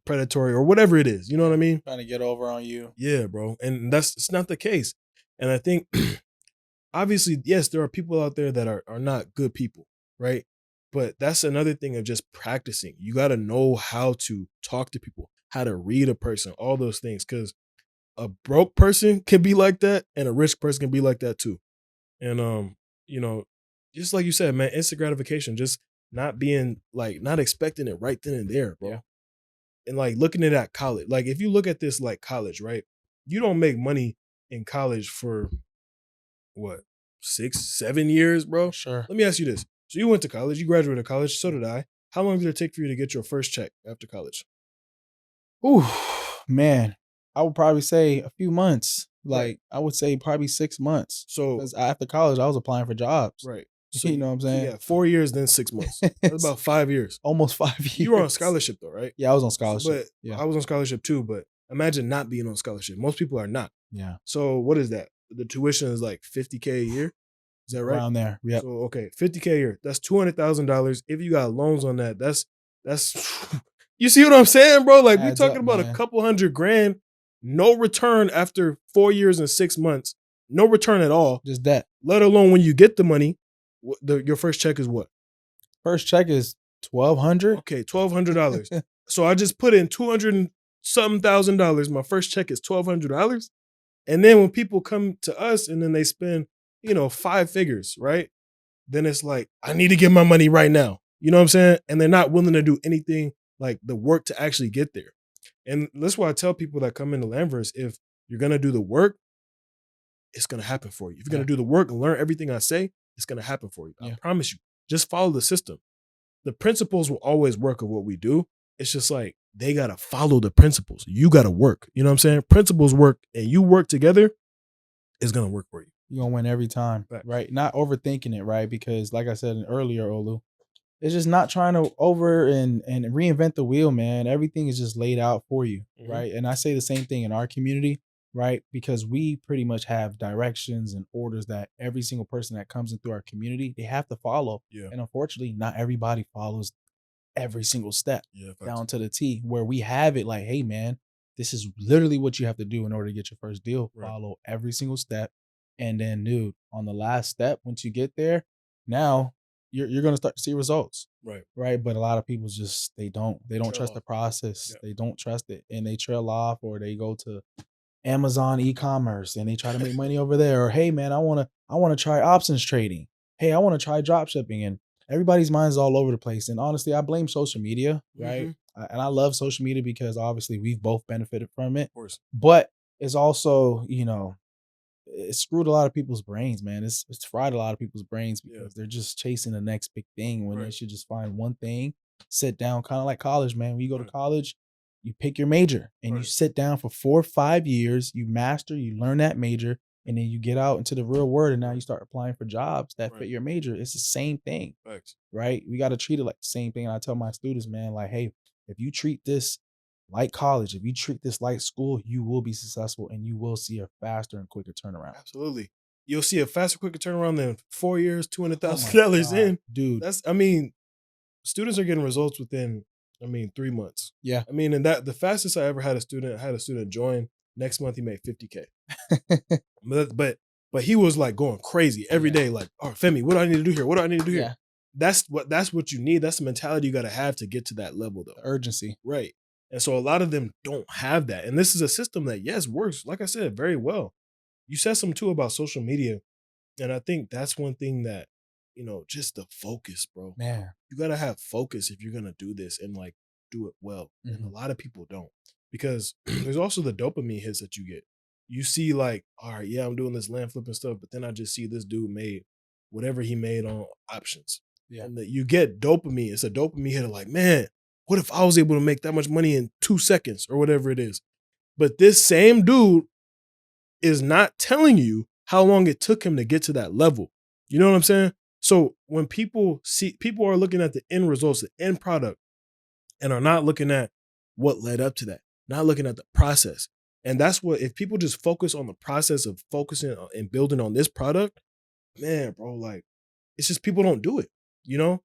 Speaker 1: predatory or whatever it is. You know what I mean?
Speaker 2: Trying to get over on you.
Speaker 1: Yeah, bro. And it's not the case. And I think obviously, yes, there are people out there that are not good people, right? But that's another thing of just practicing. You got to know how to talk to people, how to read a person, all those things. Because a broke person can be like that, and a rich person can be like that too. And you know, just like you said, man, instant gratification, just not expecting it right then and there, bro.
Speaker 2: Yeah.
Speaker 1: And like looking at that college, like if you look at this like college, right? You don't make money in college for what 6-7 years, bro.
Speaker 2: Sure.
Speaker 1: Let me ask you this: so you went to college, you graduated college, so did I. How long did it take for you to get your first check after college?
Speaker 2: Ooh, man. I would probably say a few months.
Speaker 1: Right.
Speaker 2: Like I would say probably 6 months.
Speaker 1: So
Speaker 2: Because after college, I was applying for jobs.
Speaker 1: right.
Speaker 2: You know what I'm saying?
Speaker 1: Yeah, 4 years, then 6 months. That's about 5 years.
Speaker 2: Almost 5 years.
Speaker 1: You were on scholarship though, right?
Speaker 2: Yeah, I was on scholarship.
Speaker 1: But
Speaker 2: Yeah.
Speaker 1: I was on scholarship too. But imagine not being on scholarship. Most people are not.
Speaker 2: Yeah.
Speaker 1: So what is that? The tuition is like $50K a year. Is that right?
Speaker 2: Around there. Yep.
Speaker 1: So okay, $50K a year. That's $200,000. If you got loans on that, that's you see what I'm saying, bro? Like we're
Speaker 2: Adds
Speaker 1: talking
Speaker 2: up,
Speaker 1: about
Speaker 2: man.
Speaker 1: a couple $100,000, no return after 4 years and 6 months, no return at all.
Speaker 2: Just that.
Speaker 1: Let alone when you get the money, your first check is what?
Speaker 2: First check is $1,200.
Speaker 1: Okay, $1,200. So I just put in 200 and something $1,000. My first check is $1,200. And then when people come to us and then they spend, 5 figures, right? Then it's like, I need to get my money right now. You know what I'm saying? And they're not willing to do anything like the work to actually get there. And that's why I tell people that come into Landverse, if you're going to do the work, it's going to happen for you. If you're going to do the work and learn everything I say, it's going to happen for you. I promise you. Just follow the system. The principles will always work of what we do. It's just like they got to follow the principles. You got to work. You know what I'm saying? Principles work and you work together, it's going to work for you.
Speaker 2: You're going to win every time, right? Not overthinking it, right? Because like I said earlier, Olu, it's just not trying to over and reinvent the wheel, man. Everything is just laid out for you, right? And I say the same thing in our community, right? Because we pretty much have directions and orders that every single person that comes into our community, they have to follow.
Speaker 1: Yeah.
Speaker 2: And unfortunately, not everybody follows every single step down
Speaker 1: facts.
Speaker 2: to the T, where we have it like, hey, man, this is literally what you have to do in order to get your first deal.
Speaker 1: Right.
Speaker 2: Follow every single step. And then, dude, on the last step, once you get there, now you're going to start to see results. Right. But a lot of people just, they don't trust the process. They don't trust it. And they trail off, or they go to Amazon e-commerce and they try to make money over there. Or, hey, man, I want to try options trading. Hey, I want to try drop shipping. And everybody's mind's all over the place. And honestly, I blame social media, right? And I love social media because obviously we've both benefited from it.
Speaker 1: Of course.
Speaker 2: But it's also, it screwed a lot of people's brains, man. It's fried a lot of people's brains because they're just chasing the next big thing when they should just find one thing, sit down, kind of like college, man. When you go to college, you pick your major and you sit down for 4 or 5 years, you master, you learn that major, and then you get out into the real world and now you start applying for jobs that fit your major. It's the same thing, right? We got to treat it like the same thing. And I tell my students, man, like, hey, if you treat this like college, if you treat this like school, you will be successful and you will see a faster and quicker turnaround.
Speaker 1: Absolutely. You'll see a faster, quicker turnaround than 4 years, $200,000 in.
Speaker 2: Dude.
Speaker 1: Students are getting results within, 3 months.
Speaker 2: Yeah.
Speaker 1: And that the fastest I ever had a student join, next month he made $50K. But but he was like going crazy every
Speaker 2: Yeah.
Speaker 1: day. Like, oh, Femi, what do I need to do here? What do I need to do here?
Speaker 2: Yeah.
Speaker 1: That's what you need. That's the mentality you got to have to get to that level, though.
Speaker 2: The urgency.
Speaker 1: Right. And so a lot of them don't have that. And this is a system that, yes, works, like I said, very well. You said something too about social media. And I think that's one thing that, just the focus, bro.
Speaker 2: Man.
Speaker 1: You got to have focus if you're going to do this and like do it well. And a lot of people don't, because there's also the dopamine hits that you get. You see like, all right, yeah, I'm doing this land flipping stuff, but then I just see this dude made whatever he made on options.
Speaker 2: Yeah.
Speaker 1: And that you get dopamine. It's a dopamine hit of like, man, what if I was able to make that much money in 2 seconds or whatever it is? But this same dude is not telling you how long it took him to get to that level. You know what I'm saying? So when people are looking at the end results, the end product, and are not looking at what led up to that, not looking at the process. And that's what, if people just focus on the process of focusing and building on this product, man, bro, like, it's just people don't do it.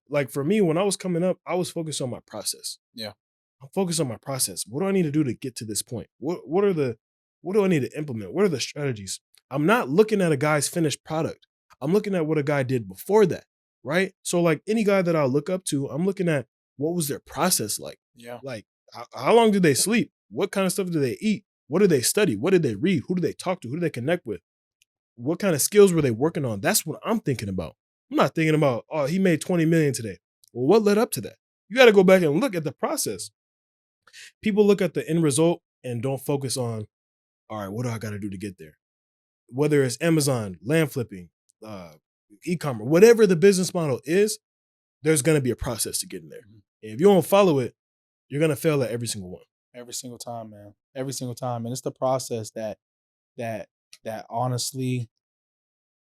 Speaker 1: Like for me, when I was coming up, I was focused on my process.
Speaker 2: Yeah.
Speaker 1: I'm focused on my process. What do I need to do to get to this point? What do I need to implement? What are the strategies? I'm not looking at a guy's finished product. I'm looking at what a guy did before that, right? So like any guy that I look up to, I'm looking at what was their process like?
Speaker 2: Yeah.
Speaker 1: Like how long did they sleep? What kind of stuff do they eat? What did they study? What did they read? Who do they talk to? Who do they connect with? What kind of skills were they working on? That's what I'm thinking about. I'm not thinking about, oh, he made 20 million today. Well, what led up to that? You got to go back and look at the process. People look at the end result and don't focus on, all right, what do I got to do to get there? Whether it's Amazon, land flipping, e-commerce, whatever the business model is, there's going to be a process to get in there. And if you don't follow it, you're going to fail at every single one.
Speaker 2: Every single time, man. Every single time. And it's the process that honestly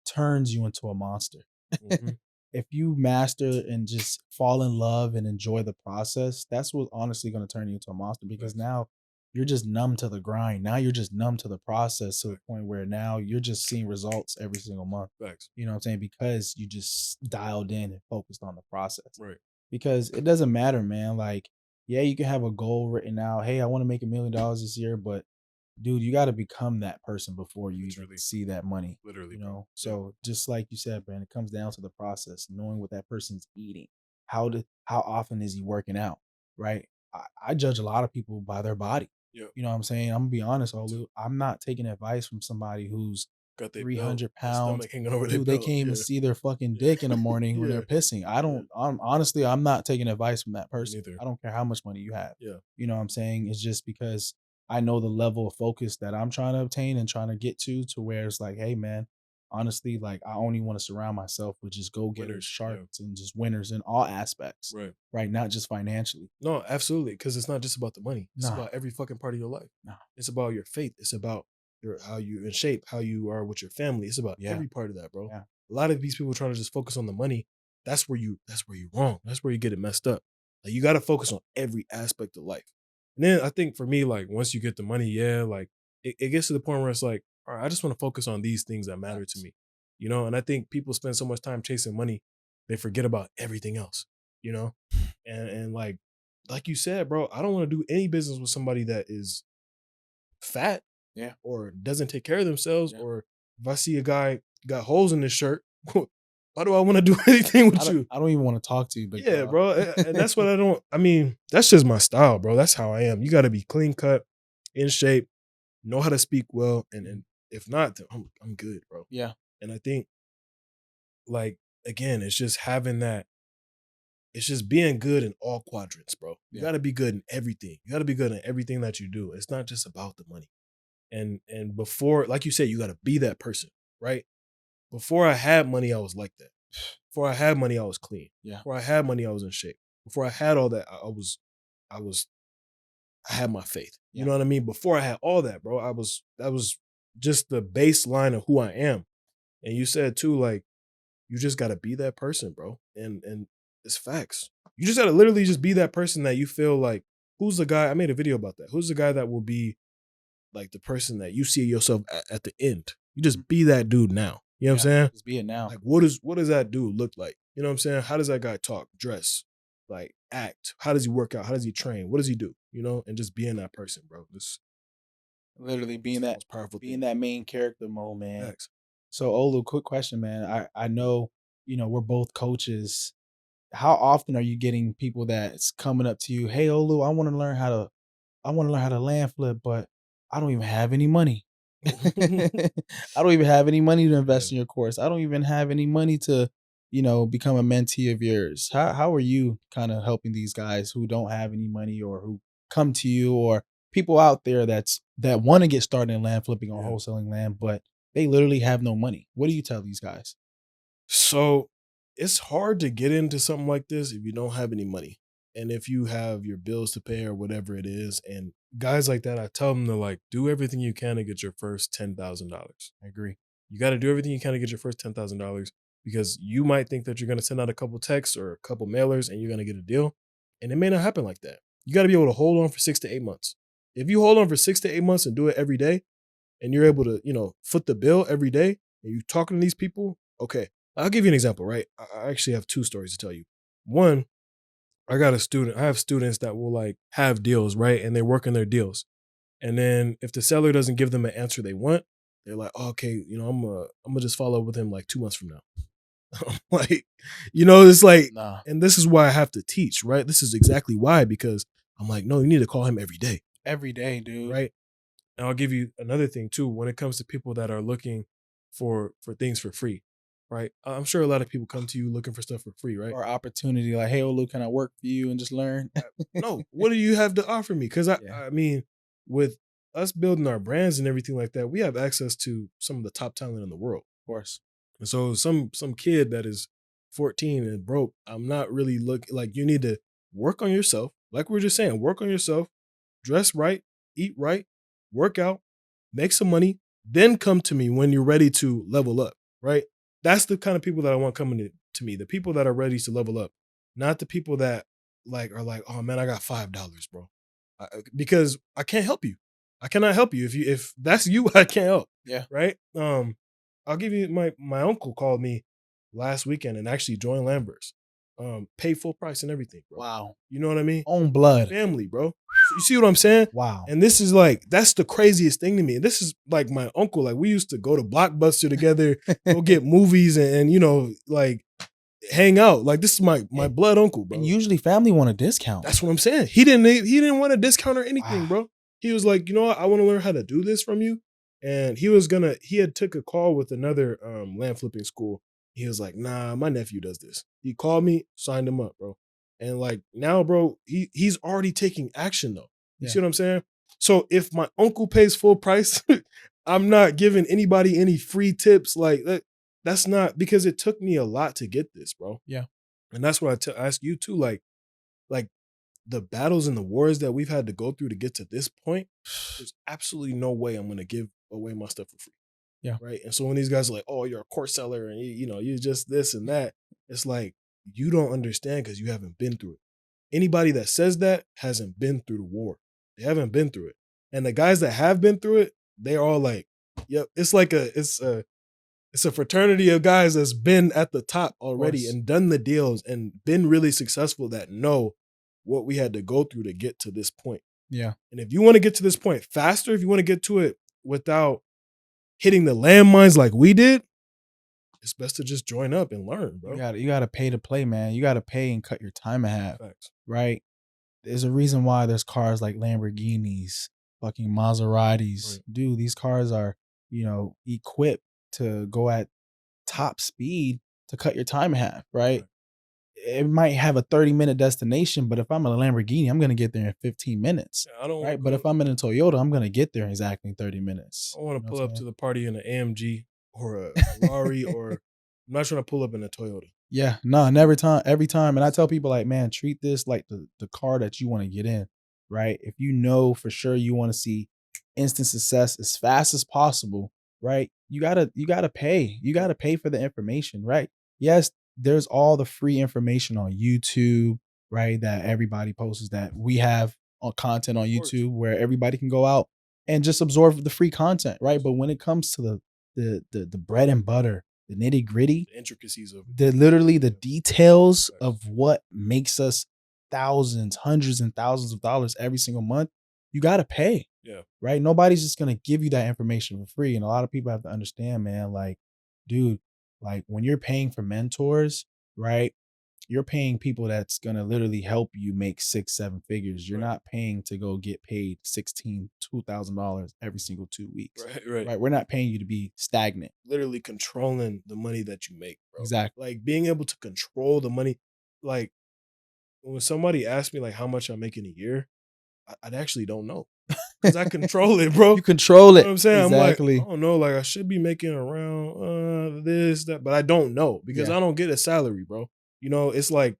Speaker 2: turns you into a monster.
Speaker 1: Mm-hmm.
Speaker 2: If you master and just fall in love and enjoy the process, that's what's honestly going to turn you into a monster, because now you're just numb to the grind. Now you're just numb to the process to the point where now you're just seeing results every single month.
Speaker 1: Facts.
Speaker 2: You know what I'm saying? Because you just dialed in and focused on the process.
Speaker 1: Right.
Speaker 2: Because it doesn't matter, man. Like, yeah, you can have a goal written out. Hey, I want to make $1 million this year, but dude, you got to become that person before you even see that money.
Speaker 1: Literally,
Speaker 2: So just like you said, man, it comes down to the process, knowing what that person's eating. How often is he working out? Right. I judge a lot of people by their body.
Speaker 1: Yeah.
Speaker 2: You know what I'm saying? I'm gonna be honest, Olu. I'm not taking advice from somebody who's got 300 pounds. Dude, they can't even see their fucking dick in the morning when they're pissing. I'm not taking advice from that person. I don't care how much money you have.
Speaker 1: Yeah.
Speaker 2: You know what I'm saying? It's just because I know the level of focus that I'm trying to obtain and trying to get to where it's like, hey man, honestly, like I only want to surround myself with just go-getters, sharks, and just winners in all aspects. Right. Not just financially.
Speaker 1: No, absolutely. Because it's not just about the money. It's about every fucking part of your life. It's about your faith. It's about how you in shape, how you are with your family. It's about every part of that, bro.
Speaker 2: Yeah.
Speaker 1: A lot of these people trying to just focus on the money. That's where you're wrong. That's where you get it messed up. Like you got to focus on every aspect of life. And then I think for me, like once you get the money, like it gets to the point where it's like, all right, I just want to focus on these things that matter to me, And I think people spend so much time chasing money, they forget about everything else, And like you said, bro, I don't want to do any business with somebody that is fat, or doesn't take care of themselves, or if I see a guy got holes in his shirt, why do I want to do anything with you?
Speaker 2: I don't even want to talk to you.
Speaker 1: But bro. And that's what that's just my style, bro. That's how I am. You got to be clean cut, in shape, know how to speak well. And if not, then I'm good, bro.
Speaker 2: Yeah.
Speaker 1: And I think, like, again, it's just having that, it's just being good in all quadrants, bro. You got to be good in everything. You got to be good in everything that you do. It's not just about the money. And before, like you said, you got to be that person, right? Before I had money, I was like that. Before I had money, I was clean.
Speaker 2: Yeah.
Speaker 1: Before I had money, I was in shape. Before I had all that, I had my faith. You know what I mean? Before I had all that, bro, that was just the baseline of who I am. And you said too, like, you just got to be that person, bro. And it's facts. You just got to literally just be that person that you feel like, who's the guy? I made a video about that. Who's the guy that will be like the person that you see yourself at the end? You just be that dude now. You know what I'm saying?
Speaker 2: Just be it now.
Speaker 1: Like, what does that dude look like? You know what I'm saying? How does that guy talk, dress, like act? How does he work out? How does he train? What does he do? And just being that person, bro. This
Speaker 2: literally being that powerful, being that main character mode, man. So, Olu, quick question, man. I know, we're both coaches. How often are you getting people that's coming up to you, "Hey, Olu, I want to learn how to land flip, but I don't even have any money. I don't even have any money to
Speaker 1: Yeah.
Speaker 2: invest in your course. I don't even have any money to, become a mentee of yours." How are you kind of helping these guys who don't have any money or who come to you, or people out there that want to get started in land flipping or
Speaker 1: Yeah.
Speaker 2: wholesaling land, but they literally have no money? What do you tell these guys?
Speaker 1: So it's hard to get into something like this if you don't have any money. And if you have your bills to pay or whatever it is. And guys like that, I tell them to like do everything you can to get your first $10,000.
Speaker 2: I agree.
Speaker 1: You got to do everything you can to get your first $10,000 because you might think that you're going to send out a couple texts or a couple mailers and you're going to get a deal. And it may not happen like that. You got to be able to hold on for 6 to 8 months. If you hold on for 6 to 8 months and do it every day, and you're able to, foot the bill every day, and you talking to these people, okay. I'll give you an example, right? I actually have two stories to tell you. One, I have students that will like have deals, right? And they work on their deals. And then if the seller doesn't give them an answer they want, they're like, oh, okay, I'm gonna just follow up with him like 2 months from now. Like, it's like,
Speaker 2: Nah,
Speaker 1: and this is why I have to teach, right? This is exactly why, because I'm like, no, you need to call him every day,
Speaker 2: every day, dude.
Speaker 1: right? And I'll give you another thing too. When it comes to people that are looking for things for free, right? I'm sure a lot of people come to you looking for stuff for free, right?
Speaker 2: Or opportunity, like, "Hey, Olu, can I work for you and just learn?"
Speaker 1: No, what do you have to offer me? Because I,
Speaker 2: Yeah,
Speaker 1: I mean, with us building our brands and everything like that, we have access to some of the top talent in the world.
Speaker 2: of course.
Speaker 1: And so some kid that is 14 and broke, I'm not really looking like you need to work on yourself. Like we are just saying, work on yourself, dress right, eat right, work out, make some money, then come to me when you're ready to level up, right? That's the kind of people that I want coming to me, the people that are ready to level up, not the people that like are like, oh man, I got $5, bro, because I can't help you. I cannot help you if that's you. I can't help,
Speaker 2: Yeah.
Speaker 1: right? I'll give you my uncle called me last weekend and actually joined Lambert's, pay full price and everything, bro.
Speaker 2: Wow.
Speaker 1: You know what I mean?
Speaker 2: Own blood.
Speaker 1: Family, bro. So you see what I'm saying?
Speaker 2: Wow.
Speaker 1: And this is like that's the craziest thing to me. And this is like my uncle. Like we used to go to Blockbuster together, go get movies, and like hang out. Like this is my
Speaker 2: And
Speaker 1: blood uncle,
Speaker 2: and
Speaker 1: bro.
Speaker 2: usually family want a discount.
Speaker 1: That's what I'm saying. He didn't want a discount or anything,
Speaker 2: Wow.
Speaker 1: bro. He was like, you know what? I want to learn how to do this from you. And he had took a call with another land flipping school. He was like, nah, my nephew does this. He called me, signed him up, bro. And like now, bro, he's already taking action though. You
Speaker 2: Yeah.
Speaker 1: see what I'm saying? So if my uncle pays full price, I'm not giving anybody any free tips. Like that's not because it took me a lot to get this, bro.
Speaker 2: Yeah.
Speaker 1: And that's what ask you too. Like the battles and the wars that we've had to go through to get to this point, there's absolutely no way I'm gonna give away my stuff for free.
Speaker 2: Yeah.
Speaker 1: Right. And so when these guys are like, oh, you're a course seller and you're just this and that, it's like you don't understand because you haven't been through it. Anybody that says that hasn't been through the war. They haven't been through it. And the guys that have been through it, they're all like, yep, it's a fraternity of guys that's been at the top
Speaker 2: Of
Speaker 1: already
Speaker 2: course.
Speaker 1: and done the deals and been really successful that know what we had to go through to get to this point.
Speaker 2: Yeah.
Speaker 1: And if you want to get to this point faster, if you want to get to it without hitting the landmines like we did, it's best to just join up and learn,
Speaker 2: You
Speaker 1: bro.
Speaker 2: got you got to pay to play, man. You got to pay and cut your time in half,
Speaker 1: Facts.
Speaker 2: right? There's a reason why there's cars like Lamborghinis, fucking Maseratis.
Speaker 1: Right.
Speaker 2: Dude, these cars are, equipped to go at top speed to cut your time in half, right?
Speaker 1: Right.
Speaker 2: It might have a 30-minute destination, but if I'm in a Lamborghini, I'm gonna get there in 15 minutes,
Speaker 1: Yeah, I don't want
Speaker 2: right?
Speaker 1: to
Speaker 2: But
Speaker 1: go.
Speaker 2: if I'm in a Toyota, I'm gonna get there in exactly 30 minutes.
Speaker 1: I want
Speaker 2: You
Speaker 1: to
Speaker 2: know
Speaker 1: pull
Speaker 2: what
Speaker 1: up
Speaker 2: I'm
Speaker 1: to
Speaker 2: saying?
Speaker 1: the party in an AMG or a Ferrari, or I'm not trying to pull up in a Toyota.
Speaker 2: Yeah, no, and every time, and I tell people like, man, treat this like the car that you want to get in, right? If you know for sure you want to see instant success as fast as possible, right? You gotta pay. You gotta pay for the information, right? Yes, there's all the free information on YouTube, right? That everybody posts that we have on content on
Speaker 1: Of course.
Speaker 2: YouTube where everybody can go out and just absorb the free content, right? But when it comes to the bread and butter, the nitty gritty,
Speaker 1: The intricacies of it.
Speaker 2: literally the
Speaker 1: Yeah.
Speaker 2: details
Speaker 1: Facts.
Speaker 2: of what makes us thousands, hundreds and thousands of dollars every single month, you gotta pay,
Speaker 1: Yeah.
Speaker 2: right? Nobody's just gonna give you that information for free. And a lot of people have to understand, man, like dude, like when you're paying for mentors, right? You're paying people that's gonna literally help you make 6, 7 figures. You're
Speaker 1: Right.
Speaker 2: not paying to go get paid 16, $2,000 every single 2 weeks,
Speaker 1: Right. Right.
Speaker 2: right? We're not paying you to be stagnant.
Speaker 1: Literally controlling the money that you make, bro.
Speaker 2: Exactly.
Speaker 1: Like being able to control the money. Like when somebody asks me like how much I make in a year, I actually don't know because I control it, bro.
Speaker 2: You control
Speaker 1: You know what
Speaker 2: it.
Speaker 1: I'm saying? I'm like, I
Speaker 2: Exactly.
Speaker 1: don't know, like I should be making around this, that, but I don't know because
Speaker 2: Yeah.
Speaker 1: I don't get a salary, bro. You know, it's like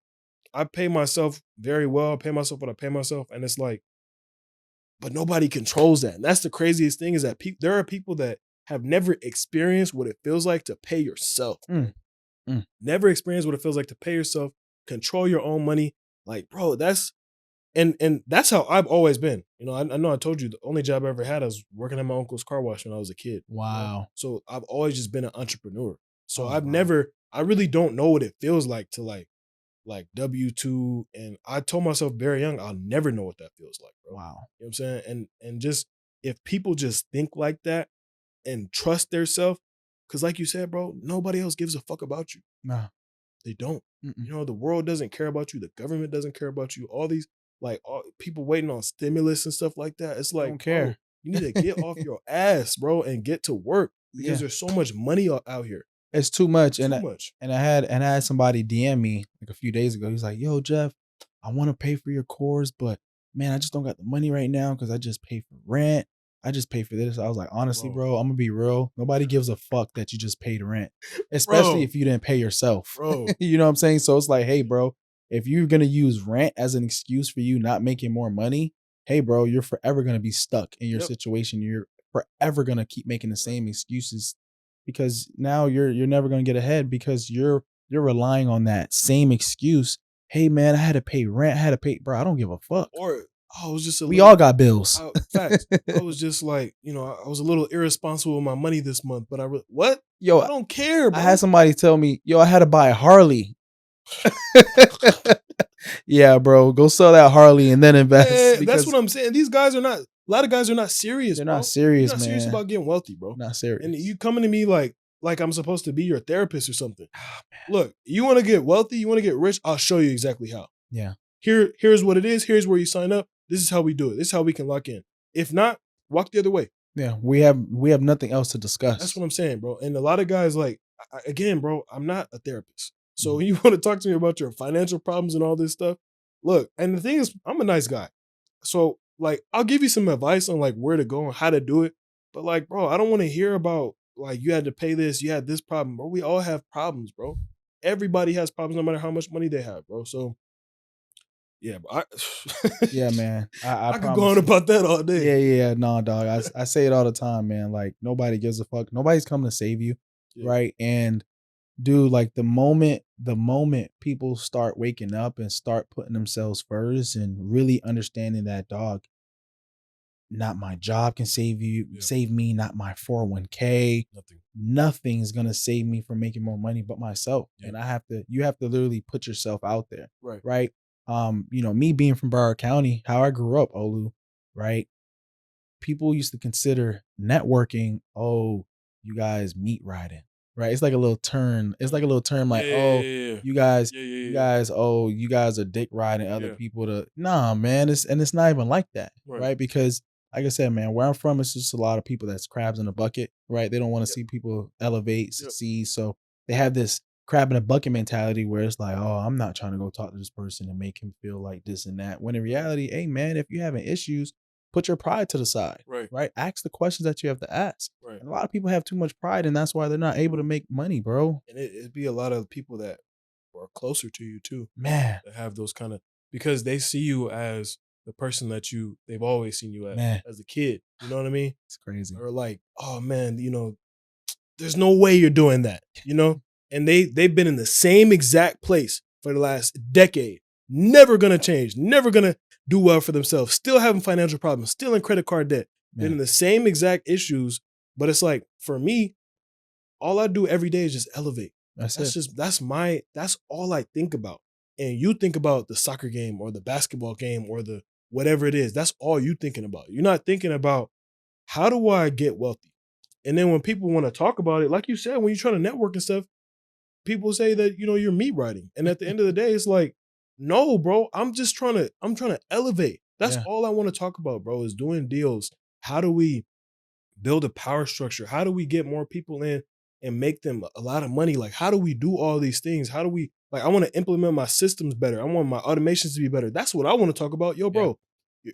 Speaker 1: I pay myself very well, I pay myself what I pay myself, and it's like, but nobody controls that. And that's the craziest thing is that there are people that have never experienced what it feels like to pay yourself.
Speaker 2: Mm, mm.
Speaker 1: Never experienced what it feels like to pay yourself, control your own money. Like, bro, and that's how I've always been. You know, I know I told you the only job I ever had I was working at my uncle's car wash when I was a kid. You know?
Speaker 2: Wow.
Speaker 1: So I've always just been an entrepreneur. So
Speaker 2: Oh, wow.
Speaker 1: I really don't know what it feels like to like W2. And I told myself very young, I'll never know what that feels like, bro.
Speaker 2: Wow.
Speaker 1: You know what I'm saying? And just if people just think like that and trust theirself, because like you said, bro, nobody else gives a fuck about you.
Speaker 2: Nah.
Speaker 1: They don't.
Speaker 2: Mm-mm.
Speaker 1: You know, the world doesn't care about you. The government doesn't care about you. All these people waiting on stimulus and stuff like that. It's like,
Speaker 2: Don't
Speaker 1: bro,
Speaker 2: care.
Speaker 1: you need to get off your ass, bro, and get to work because
Speaker 2: Yeah.
Speaker 1: there's so much money out here.
Speaker 2: It's too much.
Speaker 1: Too much.
Speaker 2: And I had somebody DM me like a few days ago. He's like, "Yo, Jeff, I want to pay for your course, but man, I just don't got the money right now because I just pay for rent. I just pay for this." I was like, honestly,
Speaker 1: Bro.
Speaker 2: bro, I'm gonna be real. Nobody gives a fuck that you just paid rent, especially
Speaker 1: Bro.
Speaker 2: if you didn't pay yourself.
Speaker 1: Bro.
Speaker 2: You know what I'm saying? So it's like, hey, bro, if you're gonna use rent as an excuse for you not making more money, hey, bro, you're forever gonna be stuck in your
Speaker 1: Yep.
Speaker 2: situation. You're forever gonna keep making the same excuses because now you're never gonna get ahead because you're relying on that same excuse. Hey man, I had to pay rent, I had to pay, bro. I don't give a fuck.
Speaker 1: Or I was just a
Speaker 2: We
Speaker 1: little
Speaker 2: all got bills.
Speaker 1: facts. I was just like, you know, I was a little irresponsible with my money this month, but what?
Speaker 2: Yo,
Speaker 1: I don't care,
Speaker 2: I
Speaker 1: bro.
Speaker 2: had somebody tell me, yo, I had to buy a Harley. Yeah, bro, go sell that Harley and then invest.
Speaker 1: Yeah,
Speaker 2: Because
Speaker 1: that's what I'm saying. These guys are not. A lot of guys are not serious.
Speaker 2: they're
Speaker 1: Bro.
Speaker 2: not serious,
Speaker 1: They're not
Speaker 2: man.
Speaker 1: serious about getting wealthy, bro.
Speaker 2: Not serious.
Speaker 1: And you coming to me like I'm supposed to be your therapist or something. Oh, look, you want to get wealthy, you want to get rich. I'll show you exactly how.
Speaker 2: Yeah.
Speaker 1: Here's what it is. Here's where you sign up. This is how we do it. This is how we can lock in. If not, walk the other way.
Speaker 2: Yeah, we have nothing else to discuss.
Speaker 1: That's what I'm saying, bro. And a lot of guys like, again, bro, I'm not a therapist. So when you want to talk to me about your financial problems and all this stuff, look, and the thing is, I'm a nice guy. So like, I'll give you some advice on like where to go and how to do it. But like, bro, I don't want to hear about like you had to pay this, you had this problem, bro. We all have problems, bro. Everybody has problems no matter how much money they have, bro. So yeah, bro,
Speaker 2: Yeah, man.
Speaker 1: I could
Speaker 2: promise
Speaker 1: go on
Speaker 2: you.
Speaker 1: about that all day.
Speaker 2: Yeah. No, dog. I say it all the time, man. Like nobody gives a fuck. Nobody's coming to save you,
Speaker 1: Yeah.
Speaker 2: right? And dude, like the moment people start waking up and start putting themselves first and really understanding that, dog, not my job can save you,
Speaker 1: Yeah.
Speaker 2: save me, not my 401k. Nothing's gonna save me from making more money but myself.
Speaker 1: Yeah.
Speaker 2: And you have to literally put yourself out there.
Speaker 1: Right.
Speaker 2: Right. You know, me being from Broward County, how I grew up, Olu, right? People used to consider networking, oh, you guys meat riding, right? It's like a little turn. It's like a little term like,
Speaker 1: Yeah.
Speaker 2: you guys,
Speaker 1: Yeah.
Speaker 2: you guys, oh, you guys are dick riding other
Speaker 1: Yeah.
Speaker 2: people to, nah, man. It's not even like that,
Speaker 1: Right.
Speaker 2: right? Because like I said, man, where I'm from, it's just a lot of people that's crabs in a bucket, right? They don't want to see people elevate, succeed. So they have this crab in a bucket mentality where it's like, oh, I'm not trying to go talk to this person and make him feel like this and that. When in reality, hey, man, if you're having issues, put your pride to the side, right? Ask the questions that you have to ask.
Speaker 1: Right.
Speaker 2: And a lot of people have too much pride, and that's why they're not able to make money, bro.
Speaker 1: And it'd be a lot of people that are closer to you too,
Speaker 2: man,
Speaker 1: that have those kind of, because they see you as the person that they've always seen you as a kid. You know what I mean?
Speaker 2: It's crazy.
Speaker 1: Or like, oh man, you know, there's no way you're doing that, you know? And they've been in the same exact place for the last decade. Never gonna change, never gonna do well for themselves, still having financial problems, still in credit card debt, been in the same exact issues. But it's like, for me, all I do every day is just elevate. That's all I think about. And you think about the soccer game or the basketball game or the whatever it is. That's all you thinking about. You're not thinking about, how do I get wealthy? And then when people want to talk about it, like you said, when you're trying to network and stuff, people say that, you're meat riding. And at the end of the day, it's like, no, bro, I'm trying to elevate. That's
Speaker 2: Yeah.
Speaker 1: all I want to talk about, bro, is doing deals. How do we build a power structure? How do we get more people in and make them a lot of money? Like, how do we do all these things? How do we, like, I want to implement my systems better. I want my automations to be better. That's what I want to talk about. Yo,
Speaker 2: Yeah.
Speaker 1: bro,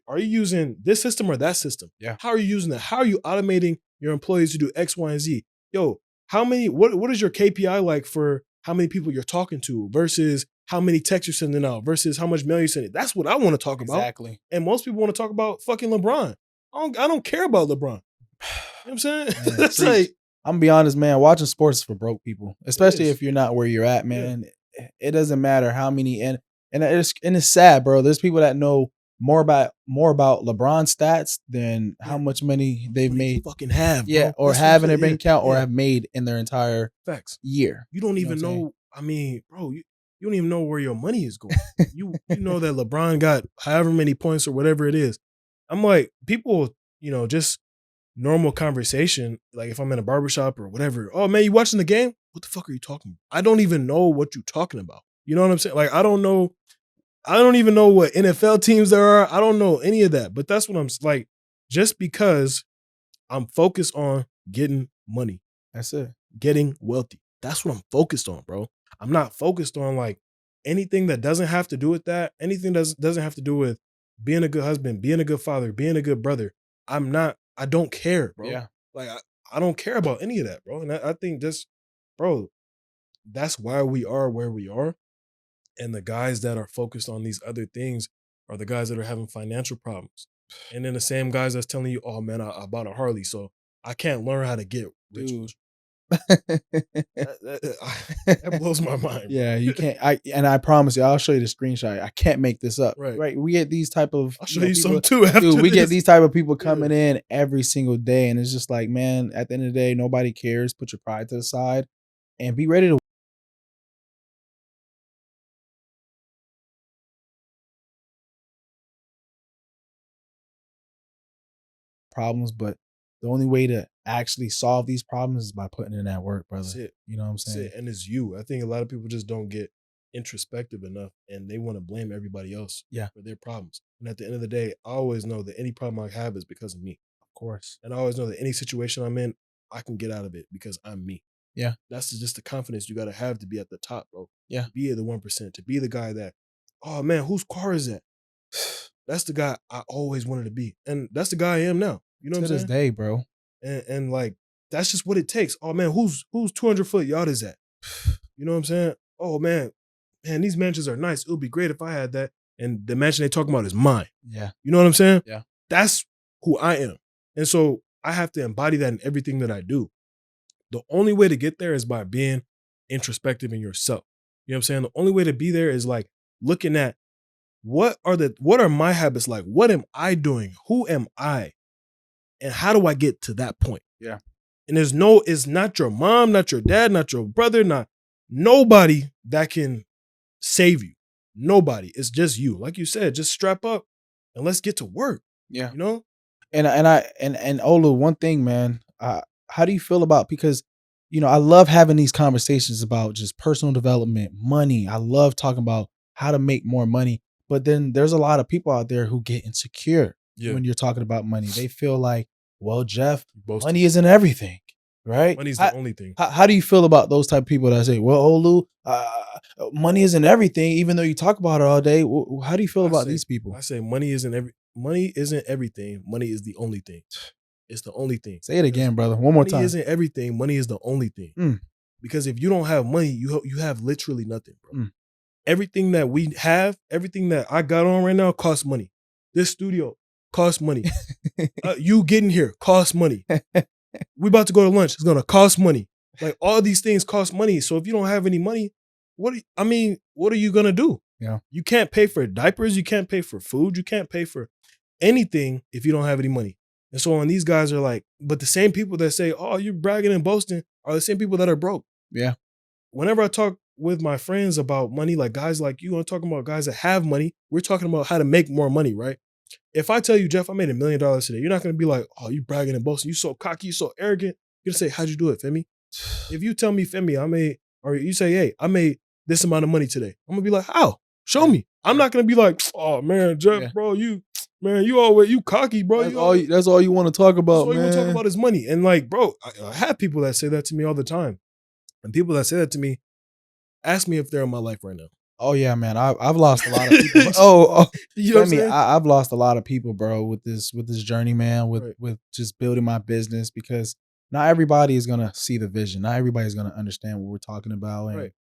Speaker 1: are you using this system or that system?
Speaker 2: Yeah.
Speaker 1: How are you using that? How are you automating your employees to do X, Y, and Z? Yo, what is your KPI like for how many people you're talking to versus how many texts you're sending out versus how much mail you're sending? That's what I want to talk about.
Speaker 2: Exactly.
Speaker 1: And most people want to talk about fucking LeBron. I don't care about LeBron. You know what I'm saying?
Speaker 2: Man,
Speaker 1: It's
Speaker 2: preach.
Speaker 1: like,
Speaker 2: I'm gonna be honest, man. Watching sports is for broke people, especially
Speaker 1: is.
Speaker 2: if you're not where you're at,
Speaker 1: Yeah.
Speaker 2: man. It doesn't matter how many and it's sad, bro. There's people that know more about LeBron stats than how much money they've
Speaker 1: what do you
Speaker 2: made.
Speaker 1: fucking have, bro.
Speaker 2: Yeah, or
Speaker 1: That's
Speaker 2: have
Speaker 1: what
Speaker 2: in
Speaker 1: I'm
Speaker 2: their
Speaker 1: saying.
Speaker 2: bank account, or
Speaker 1: Yeah.
Speaker 2: have made in their entire
Speaker 1: Facts.
Speaker 2: year.
Speaker 1: You don't
Speaker 2: You know
Speaker 1: even
Speaker 2: what I'm saying?
Speaker 1: know. I mean, bro, you don't even know where your money is going. you know that LeBron got however many points or whatever it is. I'm like, people, just normal conversation, like if I'm in a barbershop or whatever, oh man, you watching the game? What the fuck are you talking about? I don't even know what you're talking about. You know what I'm saying? Like, I don't even know what NFL teams there are. I don't know any of that. But that's what I'm like, just because I'm focused on getting money,
Speaker 2: That's it.
Speaker 1: getting wealthy. That's what I'm focused on, bro. I'm not focused on like anything that doesn't have to do with that. Anything that doesn't have to do with being a good husband, being a good father, being a good brother. I don't care, bro.
Speaker 2: Yeah.
Speaker 1: Like, I don't care about any of that, bro. And I think bro, that's why we are where we are. And the guys that are focused on these other things are the guys that are having financial problems. And then the same guys that's telling you, oh man, I bought a Harley, so I can't learn how to get rich.
Speaker 2: Dude.
Speaker 1: That blows my mind.
Speaker 2: Yeah,
Speaker 1: Bro.
Speaker 2: you can't. I promise you, I'll show you the screenshot. I can't make this up.
Speaker 1: Right.
Speaker 2: Right. We get these type of
Speaker 1: I'll show you some
Speaker 2: people,
Speaker 1: too after
Speaker 2: dude. We
Speaker 1: this.
Speaker 2: get these type of people coming in every single day, and it's just like, man, at the end of the day, nobody cares. Put your pride to the side and be ready to problems. But the only way to actually solve these problems is by putting in that work, brother.
Speaker 1: That's it.
Speaker 2: You know what I'm
Speaker 1: That's
Speaker 2: saying?
Speaker 1: it. And it's you. I think a lot of people just don't get introspective enough and they want to blame everybody else for their problems. And at the end of the day, I always know that any problem I have is because of me.
Speaker 2: Of course.
Speaker 1: And I always know that any situation I'm in, I can get out of it because I'm me.
Speaker 2: Yeah.
Speaker 1: That's just the confidence you got to have to be at the top, bro.
Speaker 2: Yeah.
Speaker 1: To be the 1%, to be the guy that, oh man, whose car is that? That's the guy I always wanted to be. And that's the guy I am now. You know what I'm saying?
Speaker 2: To this day, bro.
Speaker 1: And like, that's just what it takes. Oh man, whose 200-foot yacht is that? You know what I'm saying? Oh man, these mansions are nice. It would be great if I had that. And the mansion they talking about is mine.
Speaker 2: Yeah.
Speaker 1: You know what I'm saying?
Speaker 2: Yeah.
Speaker 1: That's who I am. And so I have to embody that in everything that I do. The only way to get there is by being introspective in yourself. You know what I'm saying? The only way to be there is like looking at what are my habits like? What am I doing? Who am I? And how do I get to that point?
Speaker 2: Yeah.
Speaker 1: And it's not your mom, not your dad, not your brother, not nobody that can save you. Nobody. It's just you. Like you said, just strap up and let's get to work.
Speaker 2: Yeah.
Speaker 1: You know?
Speaker 2: And Olu, one thing, man, how do you feel about, because I love having these conversations about just personal development, money. I love talking about how to make more money. But then there's a lot of people out there who get insecure when you're talking about money. They feel like, well, Jeff, money isn't everything, right?
Speaker 1: Money's the only thing.
Speaker 2: How do you feel about those type of people that say, well, Olu, money isn't everything, even though you talk about it all day? How do you feel about these people?
Speaker 1: I say money isn't everything. Money is the only thing. It's the only thing.
Speaker 2: Say it again, brother. One more time.
Speaker 1: Money isn't everything. Money is the only thing. Because if you don't have money, you have literally nothing, bro. Everything that we have, everything that I got on right now costs money. This studio costs money. You getting here costs money. We about to go to lunch. It's going to cost money. Like, all these things cost money. So if you don't have any money, what are you going to do?
Speaker 2: Yeah.
Speaker 1: You can't pay for diapers. You can't pay for food. You can't pay for anything if you don't have any money. And so when these guys are like, but the same people that say, oh, you're bragging and boasting are the same people that are broke.
Speaker 2: Yeah.
Speaker 1: Whenever I talk with my friends about money, like guys like you, I'm talking about guys that have money. We're talking about how to make more money, right? If I tell you, Jeff, I made $1 million today, you're not going to be like, oh, you bragging and boasting. You so cocky, you so arrogant. You're gonna say, how'd you do it, Femi? If you tell me, Femi, I made, or you say, hey, I made this amount of money today, I'm gonna be like, how? Show
Speaker 2: Yeah,
Speaker 1: me. I'm
Speaker 2: yeah,
Speaker 1: not gonna be like, oh man, Jeff,
Speaker 2: yeah.
Speaker 1: bro, you always you cocky, bro.
Speaker 2: That's
Speaker 1: You
Speaker 2: all.
Speaker 1: always
Speaker 2: That's all you want to talk
Speaker 1: this is
Speaker 2: about,
Speaker 1: all you want to talk
Speaker 2: man.
Speaker 1: about is money. And like, bro, I have people that say that to me all the time. And people that say that to me ask me if they're in my life right now.
Speaker 2: Oh yeah, man. I've lost a lot of people. Oh,
Speaker 1: You know what I'm
Speaker 2: Femi,
Speaker 1: saying?
Speaker 2: I've lost a lot of people, bro, with this journey, man. With
Speaker 1: Right,
Speaker 2: with just building my business, because not everybody is gonna see the vision. Not everybody's gonna understand what we're talking about, and
Speaker 1: right.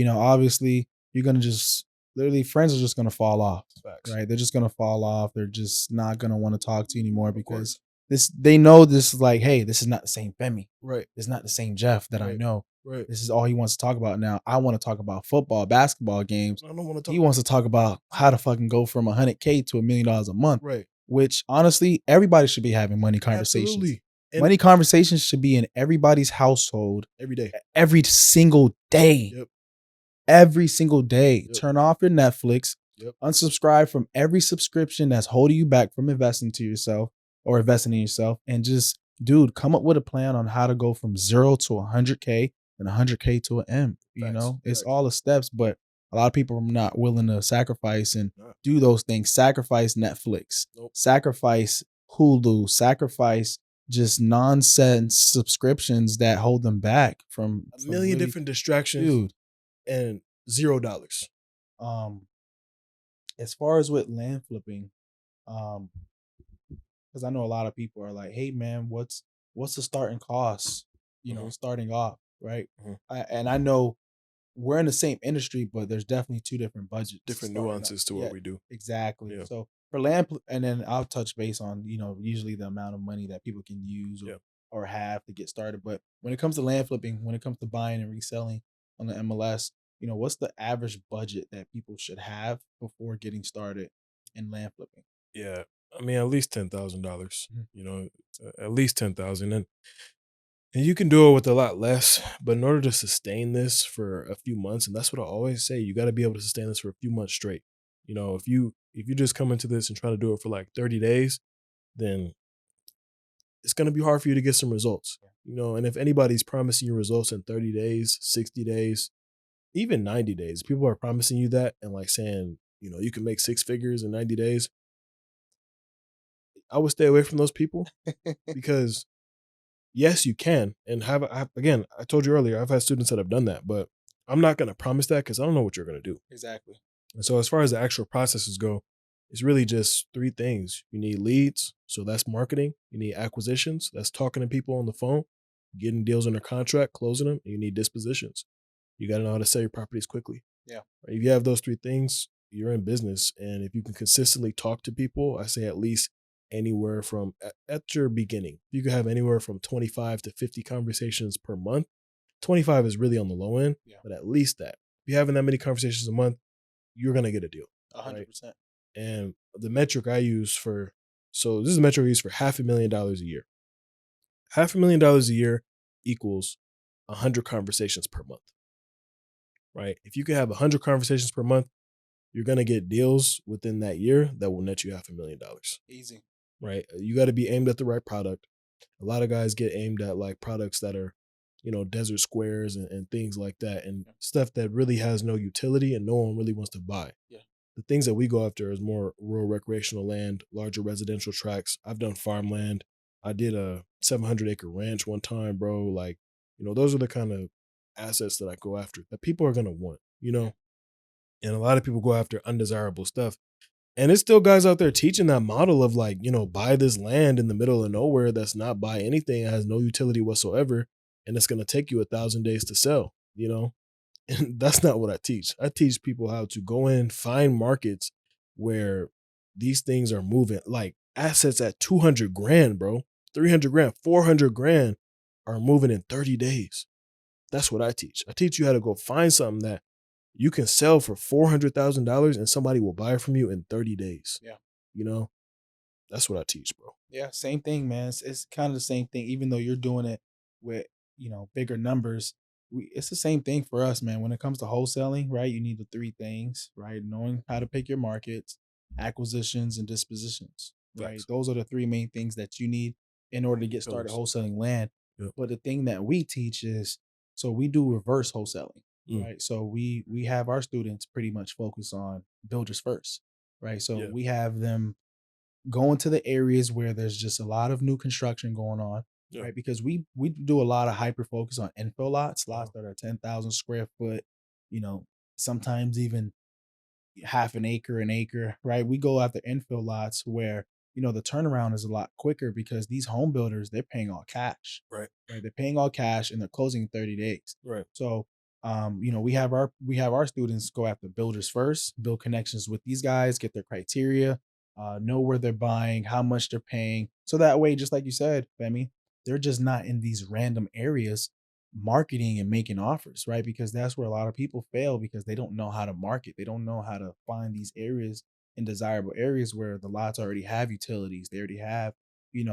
Speaker 2: obviously, you're gonna just literally friends are just gonna fall off,
Speaker 1: Facts.
Speaker 2: right? They're just gonna fall off. They're just not gonna want to talk to you anymore
Speaker 1: Of
Speaker 2: because
Speaker 1: course.
Speaker 2: they know this is like, hey, this is not the same Femi.
Speaker 1: Right,
Speaker 2: It's not the same Jeff that I
Speaker 1: right,
Speaker 2: know.
Speaker 1: right.
Speaker 2: This is all he wants to talk about now. I want to talk about football, basketball games.
Speaker 1: I don't want to
Speaker 2: He
Speaker 1: talk.
Speaker 2: wants to talk about how to fucking go from 100K to $1 million a month,
Speaker 1: Right.
Speaker 2: which honestly, everybody should be having money conversations.
Speaker 1: Absolutely. And
Speaker 2: Money conversations should be in everybody's household
Speaker 1: every day.
Speaker 2: every single day.
Speaker 1: Yep.
Speaker 2: Every single day.
Speaker 1: Yep.
Speaker 2: Turn off your Netflix,
Speaker 1: Yep.
Speaker 2: unsubscribe from every subscription that's holding you back from investing to yourself or investing in yourself. And just, dude, come up with a plan on how to go from 0 to 100K and 100K to an M.
Speaker 1: Facts.
Speaker 2: It's
Speaker 1: Facts.
Speaker 2: all the steps, but a lot of people are not willing to sacrifice and
Speaker 1: Nah.
Speaker 2: do those things. Sacrifice Netflix,
Speaker 1: Nope.
Speaker 2: sacrifice Hulu, sacrifice just nonsense subscriptions that hold them back from
Speaker 1: A million
Speaker 2: really,
Speaker 1: different distractions
Speaker 2: dude.
Speaker 1: and $0.
Speaker 2: Um, as far as with land flipping, um, because I know a lot of people are like, "Hey, man, what's the starting cost?
Speaker 1: Mhm.
Speaker 2: Starting off, right?"
Speaker 1: Mhm.
Speaker 2: And I know we're in the same industry, but there's definitely two different budgets
Speaker 1: Different
Speaker 2: starting up.
Speaker 1: nuances to what
Speaker 2: Yeah,
Speaker 1: we do.
Speaker 2: exactly.
Speaker 1: Yeah.
Speaker 2: So for and then I'll touch base on usually the amount of money that people can use
Speaker 1: Yeah.
Speaker 2: or have to get started. But when it comes to land flipping, when it comes to buying and reselling on the MLS, what's the average budget that people should have before getting started in land flipping?
Speaker 1: Yeah. I mean, at least $10,000.
Speaker 2: Mhm.
Speaker 1: At least 10,000, and you can do it with a lot less. But in order to sustain this for a few months, and that's what I always say, you got to be able to sustain this for a few months straight. If you just come into this and try to do it for like 30 days, then it's going to be hard for you to get some results. And if anybody's promising you results in 30 days, 60 days, even 90 days, people are promising you that and like saying, you can make six figures in 90 days. I would stay away from those people because yes, you can. And again, I told you earlier, I've had students that have done that, but I'm not going to promise that because I don't know what you're going to do.
Speaker 2: Exactly.
Speaker 1: And so, as far as the actual processes go, it's really just three things. You need leads, so that's marketing. You need acquisitions, that's talking to people on the phone, getting deals under contract, closing them. And you need dispositions. You got to know how to sell your properties quickly.
Speaker 2: Yeah.
Speaker 1: If you have those three things, you're in business. And if you can consistently talk to people, I say at least anywhere from at your beginning, you could have anywhere from 25 to 50 conversations per month. 25 is really on the low end,
Speaker 2: Yeah.
Speaker 1: but at least that. If you're having that many conversations a month, you're going to get a deal.
Speaker 2: 100%.
Speaker 1: And the metric I use so this is a metric I use for $500,000 a year. $500,000 a year equals 100 conversations per month, right? If you can have 100 conversations per month, you're going to get deals within that year that will net you $500,000.
Speaker 2: Easy.
Speaker 1: Right? You got to be aimed at the right product. A lot of guys get aimed at like products that are, desert squares and things like that, and stuff that really has no utility and no one really wants to buy.
Speaker 2: Yeah.
Speaker 1: The things that we go after is more rural recreational land, larger residential tracts. I've done farmland. I did a 700-acre ranch one time, bro. Like, those are the kind of assets that I go after that people are going to want. And a lot of people go after undesirable stuff. And it's still guys out there teaching that model of like, buy this land in the middle of nowhere that's not buy anything, it has no utility whatsoever, and it's going to take you 1,000 days to sell. And that's not what I teach. I teach people how to go in, find markets where these things are moving, like assets at 200 grand, bro, 300 grand, 400 grand are moving in 30 days. That's what I teach. I teach you how to go find something that you can sell for $400,000 and somebody will buy it from you in 30 days.
Speaker 2: Yeah.
Speaker 1: That's what I teach, bro.
Speaker 2: Yeah, same thing, man. It's kind of the same thing, even though you're doing it with bigger numbers. It's the same thing for us, man. When it comes to wholesaling, right? You need the three things, right? Knowing how to pick your markets, acquisitions, and dispositions, right?
Speaker 1: Facts.
Speaker 2: Those are the three main things that you need in order to get started
Speaker 1: Pillars.
Speaker 2: wholesaling land.
Speaker 1: Yep.
Speaker 2: But the thing that we teach is, so we do reverse wholesaling,
Speaker 1: Mm.
Speaker 2: right? So we have our students pretty much focus on builders first, right? So
Speaker 1: Yeah.
Speaker 2: we have them go into the areas where there's just a lot of new construction going on,
Speaker 1: Yeah.
Speaker 2: right? Because we do a lot of hyper focus on infill lots,
Speaker 1: Uh-huh.
Speaker 2: lots that are 10,000 square foot, you know, sometimes even half an acre, right? We go after infill lots where, the turnaround is a lot quicker because these home builders, they're paying all cash,
Speaker 1: Right.
Speaker 2: right? They're paying all cash and they're closing in 30 days.
Speaker 1: Right.
Speaker 2: So, we have our students go after builders first, build connections with these guys, get their criteria, know where they're buying, how much they're paying. So that way, just like you said, Femi, they're just not in these random areas marketing and making offers, right? Because that's where a lot of people fail because they don't know how to market. They don't know how to find these areas in desirable areas where the lots already have utilities. They already have,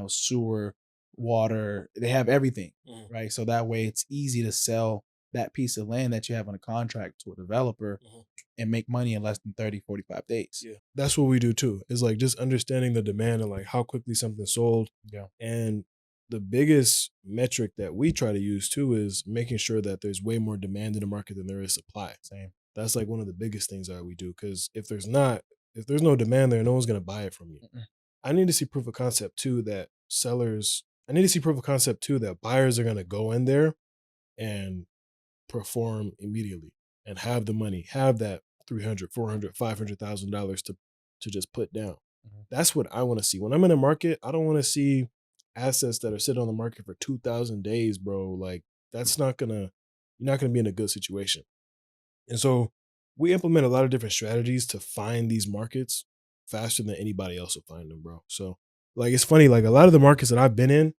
Speaker 2: sewer, water, they have everything,
Speaker 1: Mhm.
Speaker 2: right? So that way it's easy to sell that piece of land that you have on a contract to a developer
Speaker 1: Mhm.
Speaker 2: and make money in less than 30, 45 days.
Speaker 1: Yeah. That's what we do too. Is like just understanding the demand and like how quickly something's sold.
Speaker 2: Yeah.
Speaker 1: And the biggest metric that we try to use too is making sure that there's way more demand in the market than there is supply.
Speaker 2: Same.
Speaker 1: That's like one of the biggest things that we do. Cause if there's no demand there, no one's gonna buy it from you.
Speaker 2: Mm-mm.
Speaker 1: I need to see proof of concept too I need to see proof of concept too that buyers are gonna go in there and perform immediately and have the money, have that 300, 400, $500,000 to just put down.
Speaker 2: Mhm.
Speaker 1: That's what I want to see. When I'm in a market, I don't want to see assets that are sitting on the market for 2,000 days, bro. Like that's not going to you're not going to be in a good situation. And so we implement a lot of different strategies to find these markets faster than anybody else will find them, bro. So like it's funny like a lot of the markets that I've been in,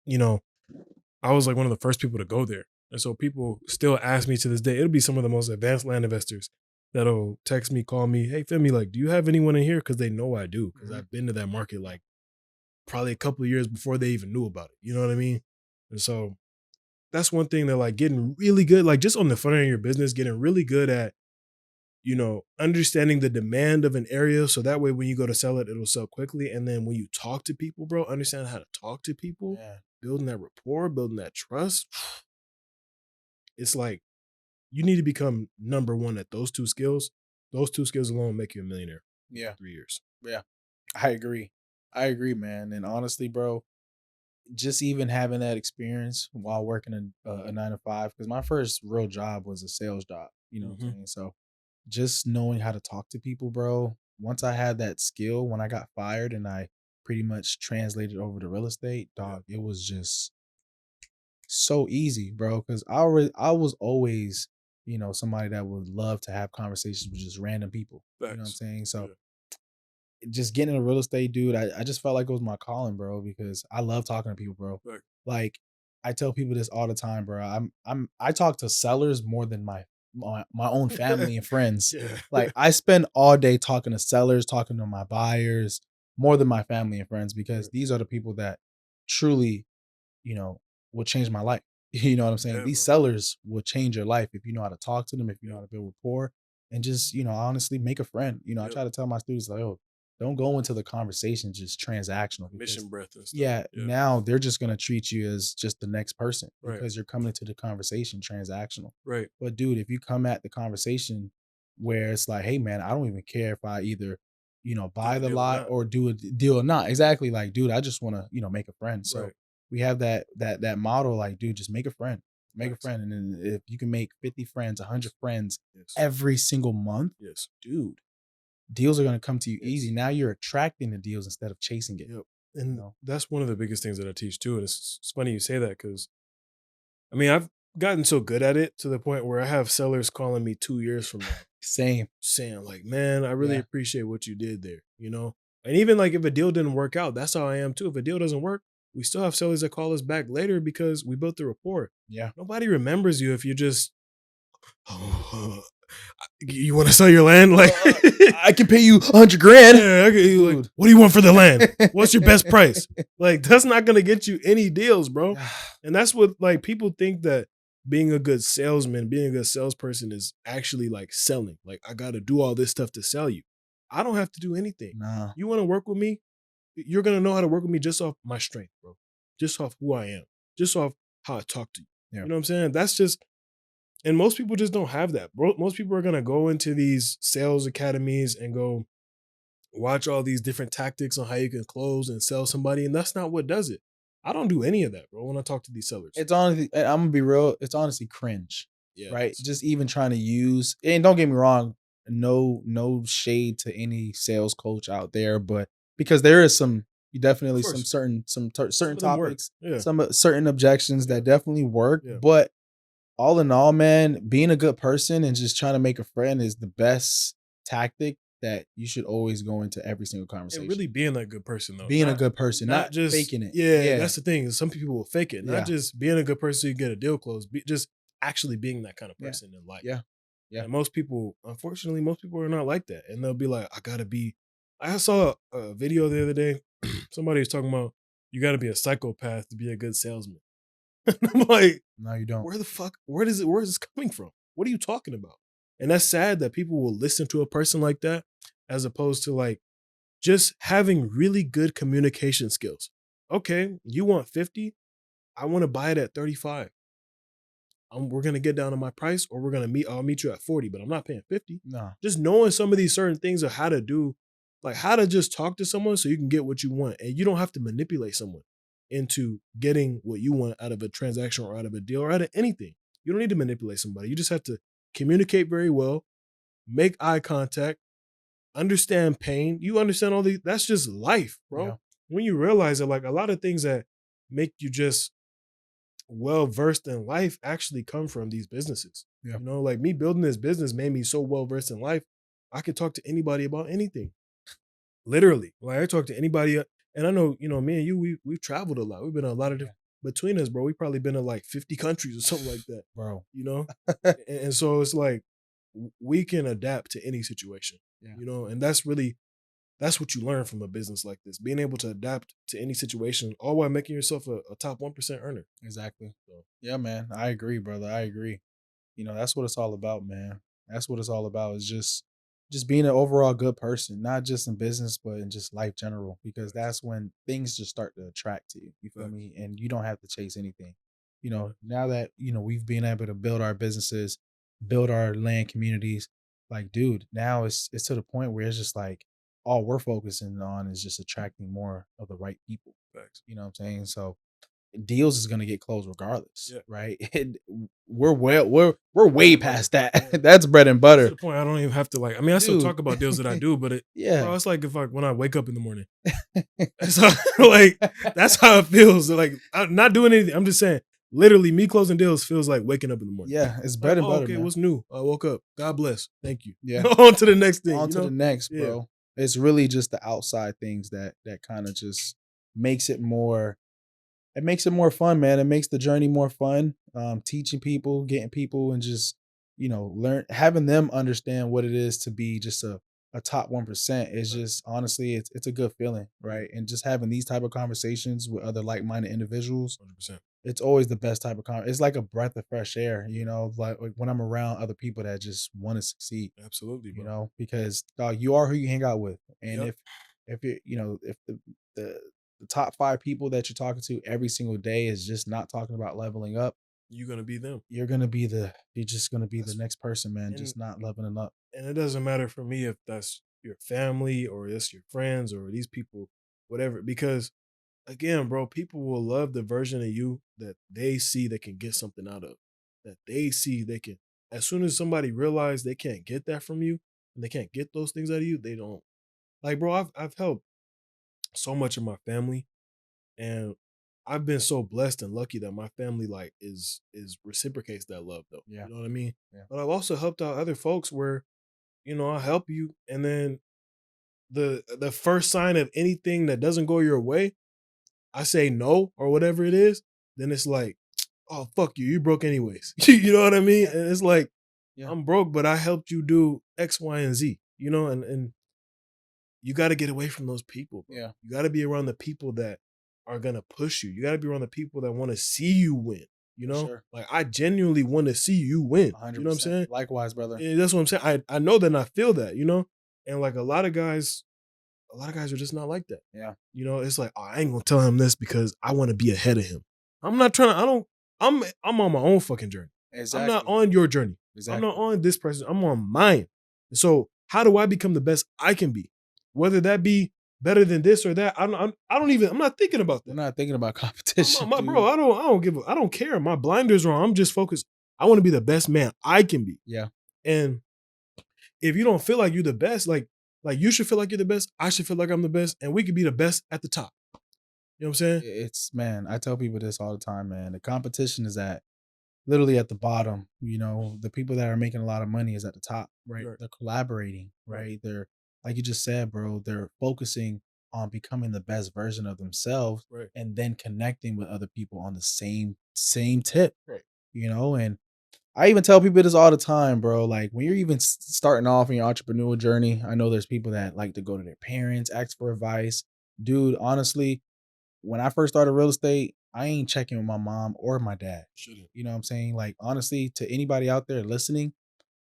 Speaker 1: you know, I was like one of the first people to go there. And so people still ask me to this day, it'll be some of the most advanced land investors that'll text me, call me, hey, Femi, like, do you have anyone in here? Because they know I do. Because
Speaker 2: Mhm.
Speaker 1: I've been to that market like probably a couple of years before they even knew about it. You know what I mean? And so that's one thing that like getting really good, like just on the front end of your business, getting really good at, understanding the demand of an area. So that way when you go to sell it, it'll sell quickly. And then when you talk to people, bro, understand how to talk to people,
Speaker 2: Yeah.
Speaker 1: building that rapport, building that trust. It's like you need to become number one at those two skills. Those two skills alone make you a millionaire
Speaker 2: Yeah.
Speaker 1: in 3 years.
Speaker 2: Yeah. I agree. I agree, man. And honestly, bro, just even having that experience while working a 9 to 5, because my first real job was a sales job, you know what I'm
Speaker 1: Hmm.
Speaker 2: saying? So just knowing how to talk to people, bro, once I had that skill, when I got fired and I pretty much translated over to real estate,
Speaker 1: Yeah.
Speaker 2: dog, it was just so easy, bro. Cause I was always, somebody that would love to have conversations with just random people. You know what I'm
Speaker 1: Facts.
Speaker 2: saying? So
Speaker 1: Yeah.
Speaker 2: just getting into real estate, dude, I just felt like it was my calling, bro, because I love talking to people, bro.
Speaker 1: Fact.
Speaker 2: Like I tell people this all the time, bro. I talk to sellers more than my own family and friends.
Speaker 1: Yeah.
Speaker 2: Like I spend all day talking to sellers, talking to my buyers, more than my family and friends, because
Speaker 1: Right.
Speaker 2: these are the people that truly, you know, will change my life. You know what I'm saying?
Speaker 1: Yeah,
Speaker 2: These
Speaker 1: bro.
Speaker 2: sellers will change your life if you know how to talk to them, if you know
Speaker 1: Yep.
Speaker 2: how to build rapport, and just, honestly make a friend. I
Speaker 1: Yep.
Speaker 2: try to tell my students like, oh, don't go into the conversation just transactional because
Speaker 1: Mission breath and stuff.
Speaker 2: yeah,
Speaker 1: Yeah.
Speaker 2: now they're just gonna treat you as just the next person
Speaker 1: Right.
Speaker 2: because you're coming into the conversation transactional.
Speaker 1: Right.
Speaker 2: But dude, if you come at the conversation where it's like, hey man, I don't even care if I either,
Speaker 1: Do
Speaker 2: buy
Speaker 1: the
Speaker 2: the
Speaker 1: deal or
Speaker 2: lot
Speaker 1: not.
Speaker 2: or do a deal or not. Exactly. Like, dude, I just want to, make a friend. So
Speaker 1: Right.
Speaker 2: we have that model, like, dude, just make a friend. Make a
Speaker 1: Facts.
Speaker 2: friend. And then if you can make 50 friends, 100 friends
Speaker 1: Yes.
Speaker 2: every single month,
Speaker 1: Yes.
Speaker 2: dude, deals are gonna come to you easy.
Speaker 1: Yes.
Speaker 2: Now you're attracting the deals instead of chasing it.
Speaker 1: Yep.
Speaker 2: You
Speaker 1: And
Speaker 2: know?
Speaker 1: that's one of the biggest things that I teach too. And it's funny you say that because I mean, I've gotten so good at it to the point where I have sellers calling me 2 years from now
Speaker 2: Same.
Speaker 1: saying like, man, I really
Speaker 2: Yeah.
Speaker 1: appreciate what you did there. And even like if a deal didn't work out, that's how I am too. If a deal doesn't work, we still have sellers that call us back later because we built the rapport.
Speaker 2: Yeah.
Speaker 1: Nobody remembers you if you just, oh, you want to sell your land? Like,
Speaker 2: I can pay you 100 grand.
Speaker 1: yeah, like,
Speaker 2: Dude.
Speaker 1: what do you want for the land? What's your best price? Like, that's not gonna get you any deals, bro. And that's what like people think that being a good salesman, being a good salesperson is actually like selling. Like, I gotta do all this stuff to sell you. I don't have to do anything.
Speaker 2: Nah.
Speaker 1: You want to work with me? You're gonna know how to work with me just off my strength, bro. Just off who I am. just off how I talk to you.
Speaker 2: Yeah.
Speaker 1: You know what I'm saying? That's just, and most people just don't have that, bro. Most people are gonna go into these sales academies and go watch all these different tactics on how you can close and sell somebody, and that's not what does it. I don't do any of that, bro, when I talk to these sellers.
Speaker 2: It's honestly, I'm gonna be real. It's honestly cringe,
Speaker 1: Yeah, it
Speaker 2: right?
Speaker 1: is.
Speaker 2: Just even trying to use, and don't get me wrong, no shade to any sales coach out there, but because there is some,
Speaker 1: Of
Speaker 2: definitely some
Speaker 1: course.
Speaker 2: certain
Speaker 1: Some of them work.
Speaker 2: topics,
Speaker 1: Yeah.
Speaker 2: some certain objections
Speaker 1: Yeah.
Speaker 2: that definitely work.
Speaker 1: Yeah.
Speaker 2: But all in all, man, being a good person and just trying to make a friend is the best tactic that you should always go into every single
Speaker 1: And
Speaker 2: conversation.
Speaker 1: really being that good person though.
Speaker 2: Being a good person,
Speaker 1: Not
Speaker 2: not
Speaker 1: just,
Speaker 2: faking it.
Speaker 1: yeah,
Speaker 2: Yeah,
Speaker 1: that's the thing. Some people will fake it. Not
Speaker 2: yeah,
Speaker 1: just being a good person so you get a deal closed, just actually being that kind of
Speaker 2: yeah,
Speaker 1: person in life.
Speaker 2: yeah, yeah,
Speaker 1: And most people, unfortunately, most people are not like that. And they'll be like, I gotta be. I saw a video the other day. Somebody was talking about you gotta be a psychopath to be a good salesman. And I'm like,
Speaker 2: no, you don't.
Speaker 1: where the fuck, where is this coming from? What are you talking about? And that's sad that people will listen to a person like that as opposed to like just having really good communication skills. Okay, you want 50? I want to buy it at 35. We're gonna get down to my price, or I'll meet you at 40, but I'm not paying 50.
Speaker 2: No,
Speaker 1: Just knowing some of these certain things of how to do, like how to just talk to someone so you can get what you want. And you don't have to manipulate someone into getting what you want out of a transaction or out of a deal or out of anything. You don't need to manipulate somebody. You just have to communicate very well, make eye contact, understand pain. You understand all these, that's just life,
Speaker 2: yeah,
Speaker 1: bro. When you realize that like a lot of things that make you just well versed in life actually come from these businesses.
Speaker 2: yeah,
Speaker 1: Like me building this business made me so well versed in life. I could talk to anybody about anything. Literally. Like I talk to anybody and I know, me and you, we've traveled a lot. We've been in a lot of
Speaker 2: yeah,
Speaker 1: between us, bro. We probably been in like 50 countries or something like that.
Speaker 2: bro.
Speaker 1: You know? And so it's like we can adapt to any situation.
Speaker 2: Yeah,
Speaker 1: And that's what you learn from a business like this, being able to adapt to any situation, all while making yourself a top 1% earner.
Speaker 2: exactly.
Speaker 1: So,
Speaker 2: Yeah, man. I agree, brother. I agree. That's what it's all about, man. That's what it's all about, is just being an overall good person, not just in business, but in just life general, because
Speaker 1: facts,
Speaker 2: that's when things just start to attract to you. You feel
Speaker 1: facts.
Speaker 2: me? And you don't have to chase anything.
Speaker 1: Yeah,
Speaker 2: Now that, we've been able to build our businesses, build our land communities, like, dude, now it's to the point where it's just like all we're focusing on is just attracting more of the right people.
Speaker 1: facts.
Speaker 2: You know what I'm saying? So deals is gonna get closed regardless,
Speaker 1: Yeah,
Speaker 2: right? And we're
Speaker 1: bread
Speaker 2: way
Speaker 1: and butter.
Speaker 2: past that.
Speaker 1: Yeah.
Speaker 2: That's bread and
Speaker 1: It's to
Speaker 2: butter,
Speaker 1: the point I don't even have to like. I mean, I still
Speaker 2: dude.
Speaker 1: talk about deals that I do, but
Speaker 2: Yeah.
Speaker 1: bro, it's like if when I wake up in the morning, it's like that's how it feels. Like I'm not doing anything. I'm just saying, literally, me closing deals feels like waking up in the morning.
Speaker 2: Yeah, it's
Speaker 1: Like,
Speaker 2: bread and
Speaker 1: oh,
Speaker 2: butter,
Speaker 1: okay,
Speaker 2: man.
Speaker 1: what's new? I woke up. God bless. Thank you.
Speaker 2: Yeah.
Speaker 1: On to the next thing.
Speaker 2: On to the next,
Speaker 1: Yeah,
Speaker 2: bro. It's really just the outside things that kind of just makes it more it makes it more fun, man. It makes the journey more fun. Teaching people, getting people, and just learn having them understand what it is to be just a top 1% is
Speaker 1: right.
Speaker 2: just honestly it's a good feeling,
Speaker 1: Yeah,
Speaker 2: right? And just having these type of conversations with other like-minded individuals,
Speaker 1: 100%.
Speaker 2: it's always the best type of it's like a breath of fresh air, like when I'm around other people that just want to succeed,
Speaker 1: Absolutely, bro.
Speaker 2: because dog, you are who you hang out with. And
Speaker 1: Yep,
Speaker 2: if it, if the the top 5 people that you're talking to every single day is just not talking about leveling up,
Speaker 1: you're gonna be them.
Speaker 2: you're just gonna be the
Speaker 1: That's
Speaker 2: next person, man,
Speaker 1: and
Speaker 2: just not leveling up.
Speaker 1: and it doesn't matter for me if that's your family or it's your friends or these people, whatever. Because again, bro, people will love the version of you that they see they can get something out of. That they see they can. As soon as somebody realize they can't get that from you and they can't get those things out of you, they don't. Like, bro, I've helped so much of my family, and I've been so blessed and lucky that my family like is reciprocates that love though.
Speaker 2: Yeah,
Speaker 1: You know what I mean?
Speaker 2: yeah,
Speaker 1: But I've also helped out other folks where I'll help you, and then the first sign of anything that doesn't go your way, I say no or whatever it is, then it's like, oh fuck you, you broke anyways. You know what I mean?
Speaker 2: yeah,
Speaker 1: And it's like,
Speaker 2: yeah,
Speaker 1: I'm broke, but I helped you do X, Y, and Z. And you got to get away from those people, bro.
Speaker 2: yeah,
Speaker 1: You got to be around the people that are gonna push you. You got to be around the people that want to see you win.
Speaker 2: for sure.
Speaker 1: Like I genuinely want to see you win. You know what I'm
Speaker 2: 100%.
Speaker 1: saying?
Speaker 2: Likewise, brother.
Speaker 1: And that's what I'm saying. I know that and I feel that. And like a lot of guys are just not like that.
Speaker 2: Yeah,
Speaker 1: It's like, oh, I ain't gonna tell him this because I want to be ahead of him. I'm not trying to, I don't, I'm on my own fucking journey. I'm not
Speaker 2: Exactly.
Speaker 1: on your journey. I'm not
Speaker 2: Exactly.
Speaker 1: on this person. I'm on mine. So how do I become the best I can be? Whether that be better than this or that, I don't even, I'm not thinking about
Speaker 2: We're
Speaker 1: that.
Speaker 2: not thinking about
Speaker 1: I'm not,
Speaker 2: competition,
Speaker 1: my bro,
Speaker 2: dude.
Speaker 1: I don't care. My blinders are on. I'm just focused. I want to be the best man I can be.
Speaker 2: Yeah.
Speaker 1: And if you don't feel like you're the best, like you should feel like you're the best. I should feel like I'm the best, and we could be the best at the top. You know what I'm saying?
Speaker 2: It's man, I tell people this all the time, man. The competition is at literally at the bottom. You know, the people that are making a lot of money is at the top, right?
Speaker 1: Right.
Speaker 2: They're collaborating,
Speaker 1: Right.
Speaker 2: right? They're like you just said, bro, they're focusing on becoming the best version of themselves
Speaker 1: Right.
Speaker 2: and then connecting with other people on the same tip,
Speaker 1: Right.
Speaker 2: you know? And I even tell people this all the time, bro. Like when you're even starting off in your entrepreneurial journey, I know there's people that like to go to their parents, ask for advice. Dude, honestly, when I first started real estate, I ain't checking with my mom or my dad.
Speaker 1: Shouldn't.
Speaker 2: You know what I'm saying? Like, honestly, to anybody out there listening,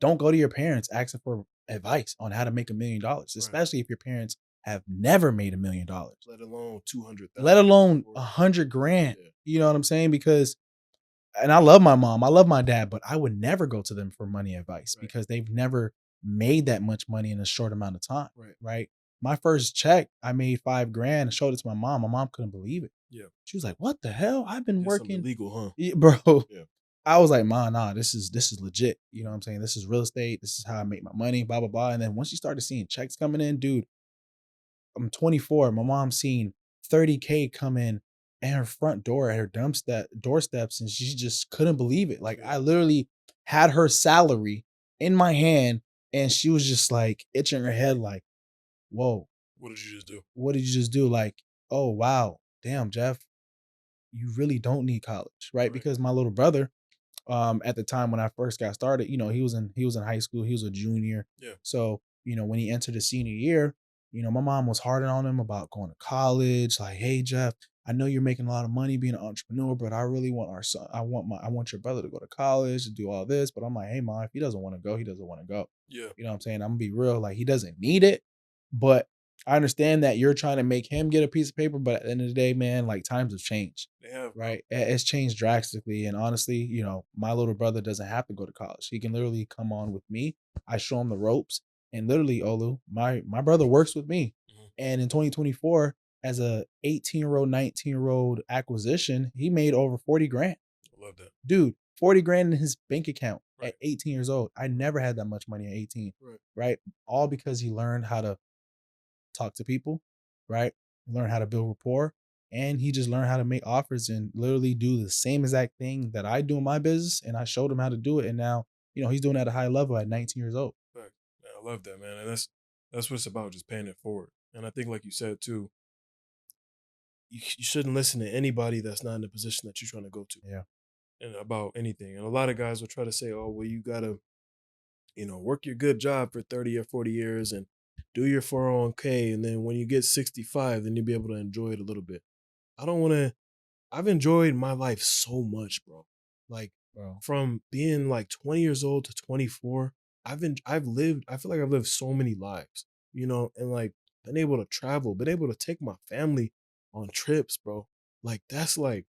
Speaker 2: don't go to your parents asking for advice on how to make $1 million,
Speaker 1: Right.
Speaker 2: especially if your parents have never made $1 million,
Speaker 1: Let alone 200,000.
Speaker 2: let alone 100 grand.
Speaker 1: Yeah.
Speaker 2: You know what I'm saying? Because, and I love my mom, I love my dad, but I would never go to them for money advice
Speaker 1: Right.
Speaker 2: because they've never made that much money in a short amount of time.
Speaker 1: Right.
Speaker 2: Right. My first check, I made 5 grand and showed it to my mom. My mom couldn't believe it.
Speaker 1: Yeah.
Speaker 2: She was like, "What the hell? I've been
Speaker 1: It's something
Speaker 2: working."
Speaker 1: illegal, huh?
Speaker 2: Yeah, bro.
Speaker 1: Yeah.
Speaker 2: I was like, "Ma, nah, this is legit." You know what I'm saying? This is real estate. This is how I make my money, blah, blah, blah. And then once you started seeing checks coming in, dude, I'm 24. My mom seen 30K come in at her front door at her doorsteps, and she just couldn't believe it. Like
Speaker 1: Yeah.
Speaker 2: I literally had her salary in my hand, and she was just like itching her head, like, "Whoa,
Speaker 1: What did you just do?
Speaker 2: what did you just do?" Like, "Oh wow, damn, Jeff, you really don't need college," right?
Speaker 1: Right.
Speaker 2: Because my little brother, at the time when I first got started, you know, he was in high school, he was a junior.
Speaker 1: Yeah.
Speaker 2: So, you know, when he entered the senior year, you know, my mom was harding on him about going to college. Like, "Hey Jeff, I know you're making a lot of money being an entrepreneur, but I really want our son, I want your brother to go to college to do all this." But I'm like, "Hey mom, if he doesn't want to go, he doesn't want to go."
Speaker 1: Yeah.
Speaker 2: You know what I'm saying? I'm gonna be real, like he doesn't need it, but I understand that you're trying to make him get a piece of paper, but at the end of the day, man, like times have changed.
Speaker 1: They have, bro.
Speaker 2: Right? It's changed drastically. And honestly, you know, my little brother doesn't have to go to college. He can literally come on with me. I show him the ropes. And literally, Olu, my brother works with me.
Speaker 1: Mhm.
Speaker 2: And in 2024, as a 18-year-old, 19-year-old acquisition, he made over 40 grand.
Speaker 1: I love that.
Speaker 2: Dude, 40 grand in his bank account
Speaker 1: Right.
Speaker 2: at 18 years old. I never had that much money at 18.
Speaker 1: Right.
Speaker 2: Right? All because he learned how to talk to people, right? Learn how to build rapport. And he just learned how to make offers and literally do the same exact thing that I do in my business. And I showed him how to do it. And now, you know, he's doing it at a high level at 19 years old.
Speaker 1: Right. Yeah, I love that, man. And that's what it's about, just paying it forward. And I think, like you said too, you shouldn't listen to anybody that's not in the position that you're trying to go to,
Speaker 2: Yeah.
Speaker 1: and about anything. And a lot of guys will try to say, "Oh, well, you gotta, work your good job for 30 or 40 years and do your 401k, and then when you get 65, then you'll be able to enjoy it a little bit." I don't want to. I've enjoyed my life so much, bro. Like
Speaker 2: Bro.
Speaker 1: from being like 20 years old to 24, I've lived. I feel like I've lived so many lives, and like been able to travel, been able to take my family on trips, bro. Like that's like,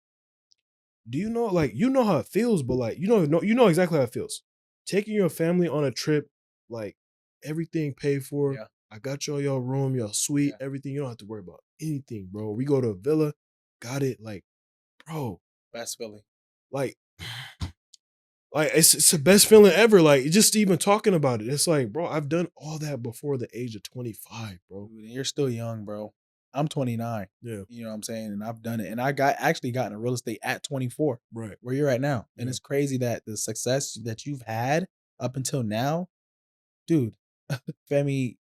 Speaker 1: do you know, like how it feels, but like you know exactly how it feels. Taking your family on a trip, like everything paid for.
Speaker 2: Yeah.
Speaker 1: I got your room, your suite,
Speaker 2: Yeah.
Speaker 1: everything. You don't have to worry about anything, bro. We go to a villa, got it. Like, bro,
Speaker 2: Best feeling.
Speaker 1: like, it's the best feeling ever. Like just even talking about it, it's like, bro, I've done all that before the age of 25, bro.
Speaker 2: Dude, and you're still young, bro. I'm 29.
Speaker 1: Yeah,
Speaker 2: You know what I'm saying? And I've done it. And I got into real estate at 24,
Speaker 1: right.
Speaker 2: where you're at now. And
Speaker 1: Yeah.
Speaker 2: it's crazy that the success that you've had up until now, dude, Femi,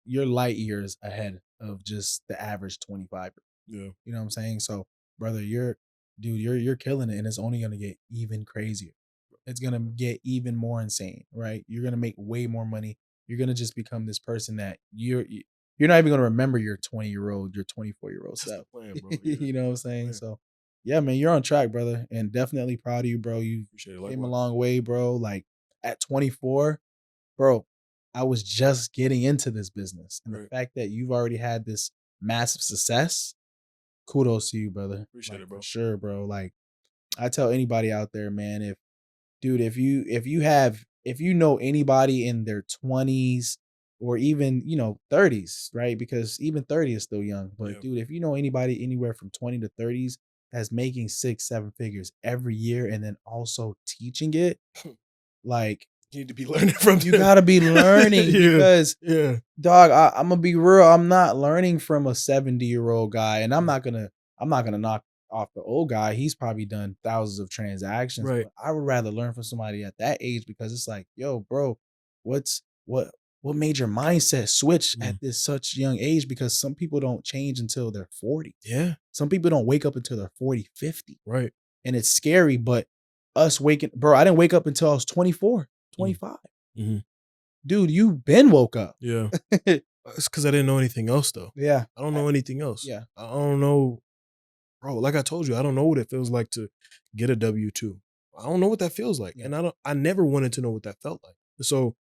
Speaker 2: you're light years ahead of just the average 25.
Speaker 1: Yeah,
Speaker 2: You know what I'm saying? So, brother, you're killing it, and it's only gonna get even crazier. It's gonna get even more insane, right? You're gonna make way more money. You're gonna just become this person that you're not even gonna remember your 20-year-old, your 24-year-old
Speaker 1: that's the
Speaker 2: self.
Speaker 1: plan, bro. Yeah,
Speaker 2: You know what I'm saying?
Speaker 1: plan.
Speaker 2: So, yeah, man, you're on track, brother, and definitely proud of you, bro. You
Speaker 1: Appreciate it.
Speaker 2: came a
Speaker 1: Likewise.
Speaker 2: long way, bro. Like at 24, bro, I was just getting into this business. And the
Speaker 1: Right.
Speaker 2: fact that you've already had this massive success, kudos to you, brother.
Speaker 1: Appreciate
Speaker 2: Like,
Speaker 1: it, bro.
Speaker 2: for sure, bro. Like, I tell anybody out there, man, if dude, if you know anybody in their 20s or even, 30s, right? Because even 30 is still young. But
Speaker 1: Yeah.
Speaker 2: dude, if you know anybody anywhere from 20 to 30s that's making 6, 7 figures every year and then also teaching it, like
Speaker 1: You need to be learning from
Speaker 2: you
Speaker 1: them.
Speaker 2: gotta be learning
Speaker 1: Yeah.
Speaker 2: because
Speaker 1: Yeah.
Speaker 2: dog, I'm gonna be real. I'm not learning from a 70-year-old guy, and
Speaker 1: Mm.
Speaker 2: I'm not gonna knock off the old guy. He's probably done thousands of transactions,
Speaker 1: Right.
Speaker 2: but I would rather learn from somebody at that age because it's like, yo, bro, what's what made your mindset switch
Speaker 1: Mm.
Speaker 2: at this such young age? Because some people don't change until they're 40.
Speaker 1: Yeah.
Speaker 2: Some people don't wake up until they're 40, 50.
Speaker 1: Right.
Speaker 2: And it's scary, but us waking, bro, I didn't wake up until I was 24,
Speaker 1: Mm.
Speaker 2: 25.
Speaker 1: Mhm.
Speaker 2: Dude, you been woke up.
Speaker 1: Yeah. It's because I didn't know anything else, though.
Speaker 2: Yeah.
Speaker 1: I don't know anything else.
Speaker 2: Yeah.
Speaker 1: I don't know, bro. Like I told you, I don't know what it feels like to get a W-2. I don't know what that feels like,
Speaker 2: Yeah.
Speaker 1: and I never wanted to know what that felt like. So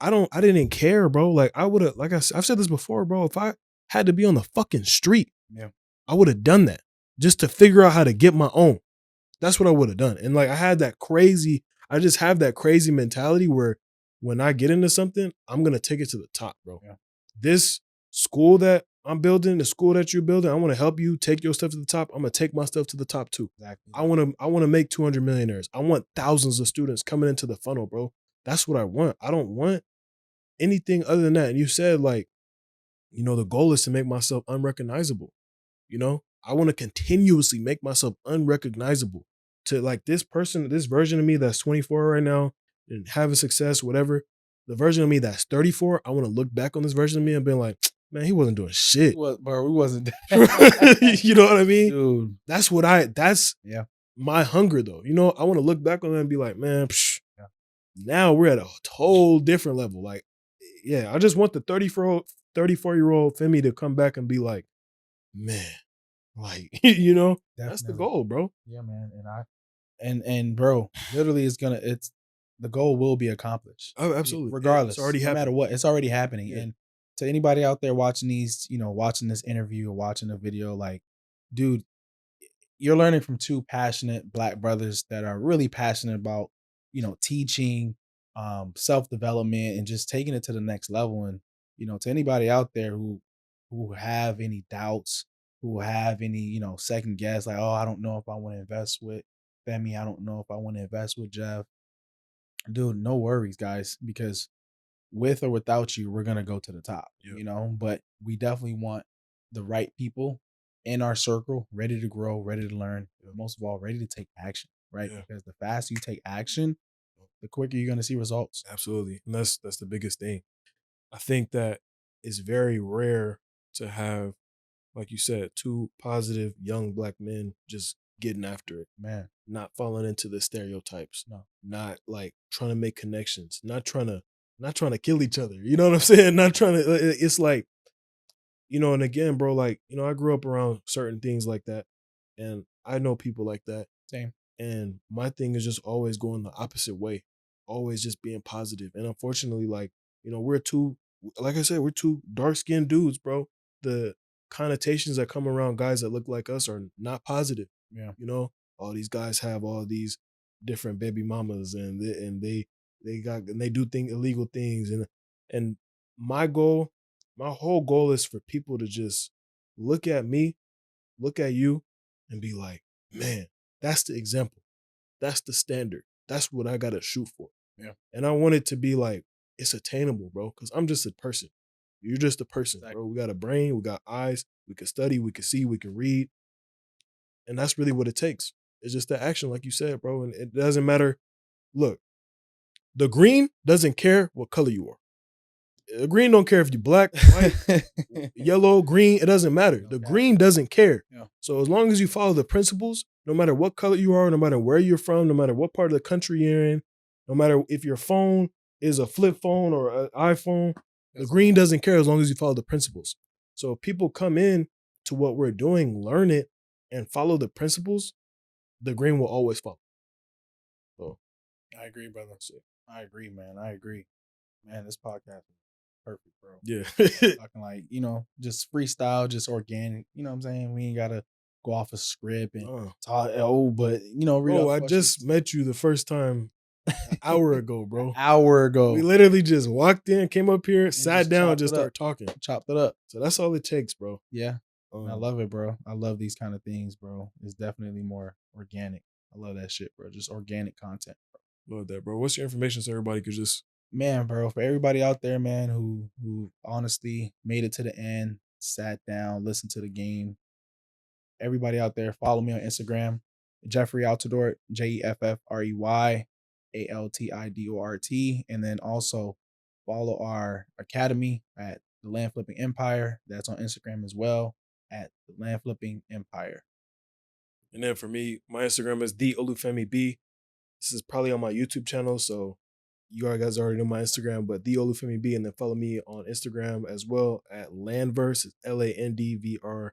Speaker 1: I didn't care, bro. Like I would have, like I've said this before, bro. If I had to be on the fucking street,
Speaker 2: Yeah.
Speaker 1: I would have done that just to figure out how to get my own. That's what I would have done. And like I just have that crazy mentality where when I get into something, I'm gonna take it to the top, bro.
Speaker 2: Yeah.
Speaker 1: This school that I'm building, the school that you're building, I want to help you take your stuff to the top. I'm gonna take my stuff to the top too.
Speaker 2: Exactly.
Speaker 1: I want to make 200 millionaires. I want thousands of students coming into the funnel, bro. That's what I want. I don't want anything other than that. And you said like, the goal is to make myself unrecognizable. I want to continuously make myself unrecognizable to like this person, this version of me that's 24 right now and having success, whatever. The version of me that's 34, I want to look back on this version of me and be like, man, he wasn't doing shit.
Speaker 2: Bro, we wasn't
Speaker 1: You know what I mean?
Speaker 2: dude.
Speaker 1: That's
Speaker 2: Yeah.
Speaker 1: my hunger though. I want to look back on it and be like, man,
Speaker 2: Yeah.
Speaker 1: now we're at a whole different level. Like, yeah, I just want the 34-year-old Femi to come back and be like, man, like, that's the
Speaker 2: Definitely.
Speaker 1: goal, bro.
Speaker 2: Yeah, man. And bro, literally it's the goal will be accomplished.
Speaker 1: Oh, absolutely. It's
Speaker 2: Regardless,
Speaker 1: already
Speaker 2: no matter
Speaker 1: happening.
Speaker 2: what, it's already happening.
Speaker 1: Yeah.
Speaker 2: And to anybody out there watching watching this interview or watching the video, like, dude, you're learning from two passionate black brothers that are really passionate about, teaching, self-development and just taking it to the next level. And, to anybody out there who have any doubts, who have any, second guess, like, oh, I don't know if I want to invest with Femi, I don't know if I want to invest with Jeff. Dude, no worries, guys, because with or without you, we're gonna go to the top,
Speaker 1: Yep.
Speaker 2: but we definitely want the right people in our circle, ready to grow, ready to learn, but most of all, ready to take action, right?
Speaker 1: Yeah.
Speaker 2: Because the faster you take action, the quicker you're gonna see results.
Speaker 1: Absolutely. And that's the biggest thing. I think that it's very rare to have, like you said, two positive young black men just getting after it,
Speaker 2: Man,
Speaker 1: not falling into the stereotypes,
Speaker 2: no.
Speaker 1: not like trying to make connections, not trying to kill each other. You know what I'm saying? Not trying to. It's like, and again, bro, like, I grew up around certain things like that, and I know people like that.
Speaker 2: Same.
Speaker 1: And my thing is just always going the opposite way, always just being positive. And unfortunately, like, we're two, like I said, we're two dark skinned dudes, bro. The connotations that come around guys that look like us are not positive.
Speaker 2: Yeah.
Speaker 1: All these guys have all these different baby mamas and they do illegal things. And my goal, my whole goal is for people to just look at me, look at you, and be like, man, that's the example. That's the standard. That's what I gotta shoot for.
Speaker 2: Yeah.
Speaker 1: And I want it to be like, it's attainable, bro. Cause I'm just a person. You're just a person,
Speaker 2: Exactly.
Speaker 1: bro. We got a brain, we got eyes, we can study, we can see, we can read. And that's really what it takes. It's just the action, like you said, bro. And it doesn't matter. Look, the green doesn't care what color you are. The green don't care if you're black, white, yellow, green, it doesn't matter. The green doesn't care.
Speaker 2: Yeah.
Speaker 1: So as long as you follow the principles, no matter what color you are, no matter where you're from, no matter what part of the country you're in, no matter if your phone is a flip phone or an iPhone, the green doesn't care as long as you follow the principles. So if people come in to what we're doing, learn it, and follow the principles, the green will always follow. So
Speaker 2: I agree, brother. I agree, man. I agree. Man, this podcast is perfect, bro.
Speaker 1: yeah.
Speaker 2: Talking like, just freestyle, just organic. You know what I'm saying? We ain't gotta go off a script and
Speaker 1: Uh,
Speaker 2: talk. Oh, but read
Speaker 1: bro,
Speaker 2: off
Speaker 1: I just
Speaker 2: questions.
Speaker 1: met you the first time an hour ago,
Speaker 2: An
Speaker 1: bro.
Speaker 2: hour
Speaker 1: We
Speaker 2: ago
Speaker 1: literally just walked in, came up here,
Speaker 2: and
Speaker 1: sat
Speaker 2: just
Speaker 1: down,
Speaker 2: chopped
Speaker 1: just
Speaker 2: it up,
Speaker 1: start talking.
Speaker 2: chopped it up.
Speaker 1: So that's all it takes, bro.
Speaker 2: Yeah. And I
Speaker 1: Um,
Speaker 2: love it, bro. I love these kind of things, bro. It's definitely more organic. I love that shit, bro. Just organic content.
Speaker 1: love that, bro. What's your information so everybody could just
Speaker 2: Man, bro, for everybody out there, man, who honestly made it to the end, sat down, listened to the game. Everybody out there, follow me on Instagram, Jeffrey Altidort, JeffreyAltidort, and then also follow our academy at the Land Flipping Empire. That's on Instagram as well at the Land Flipping Empire.
Speaker 1: and then for me, my Instagram is the Olufemi B. This is probably on my YouTube channel, so you guys already know my Instagram, but the Olufemi B, and then follow me on Instagram as well at Landverse, LANDVRSE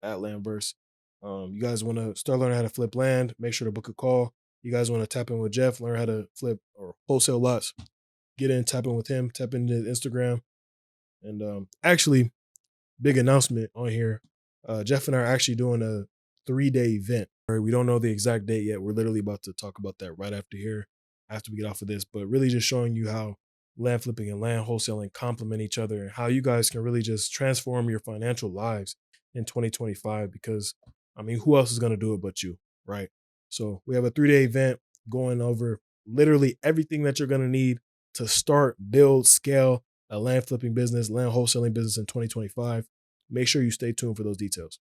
Speaker 1: at Landverse. You guys want to start learning how to flip land? Make sure to book a call. You guys want to tap in with Jeff, learn how to flip or wholesale lots? Get in, tap in with him, tap into Instagram, and actually, big announcement on here. Jeff and I are actually doing a 3-day event. All right, we don't know the exact date yet. We're literally about to talk about that right after here, after we get off of this. But really, just showing you how land flipping and land wholesaling complement each other, and how you guys can really just transform your financial lives in 2025. Because I mean, who else is going to do it but you, right? So we have a 3-day event going over literally everything that you're going to need to start, build, scale a land flipping business, land wholesaling business in 2025. Make sure you stay tuned for those details.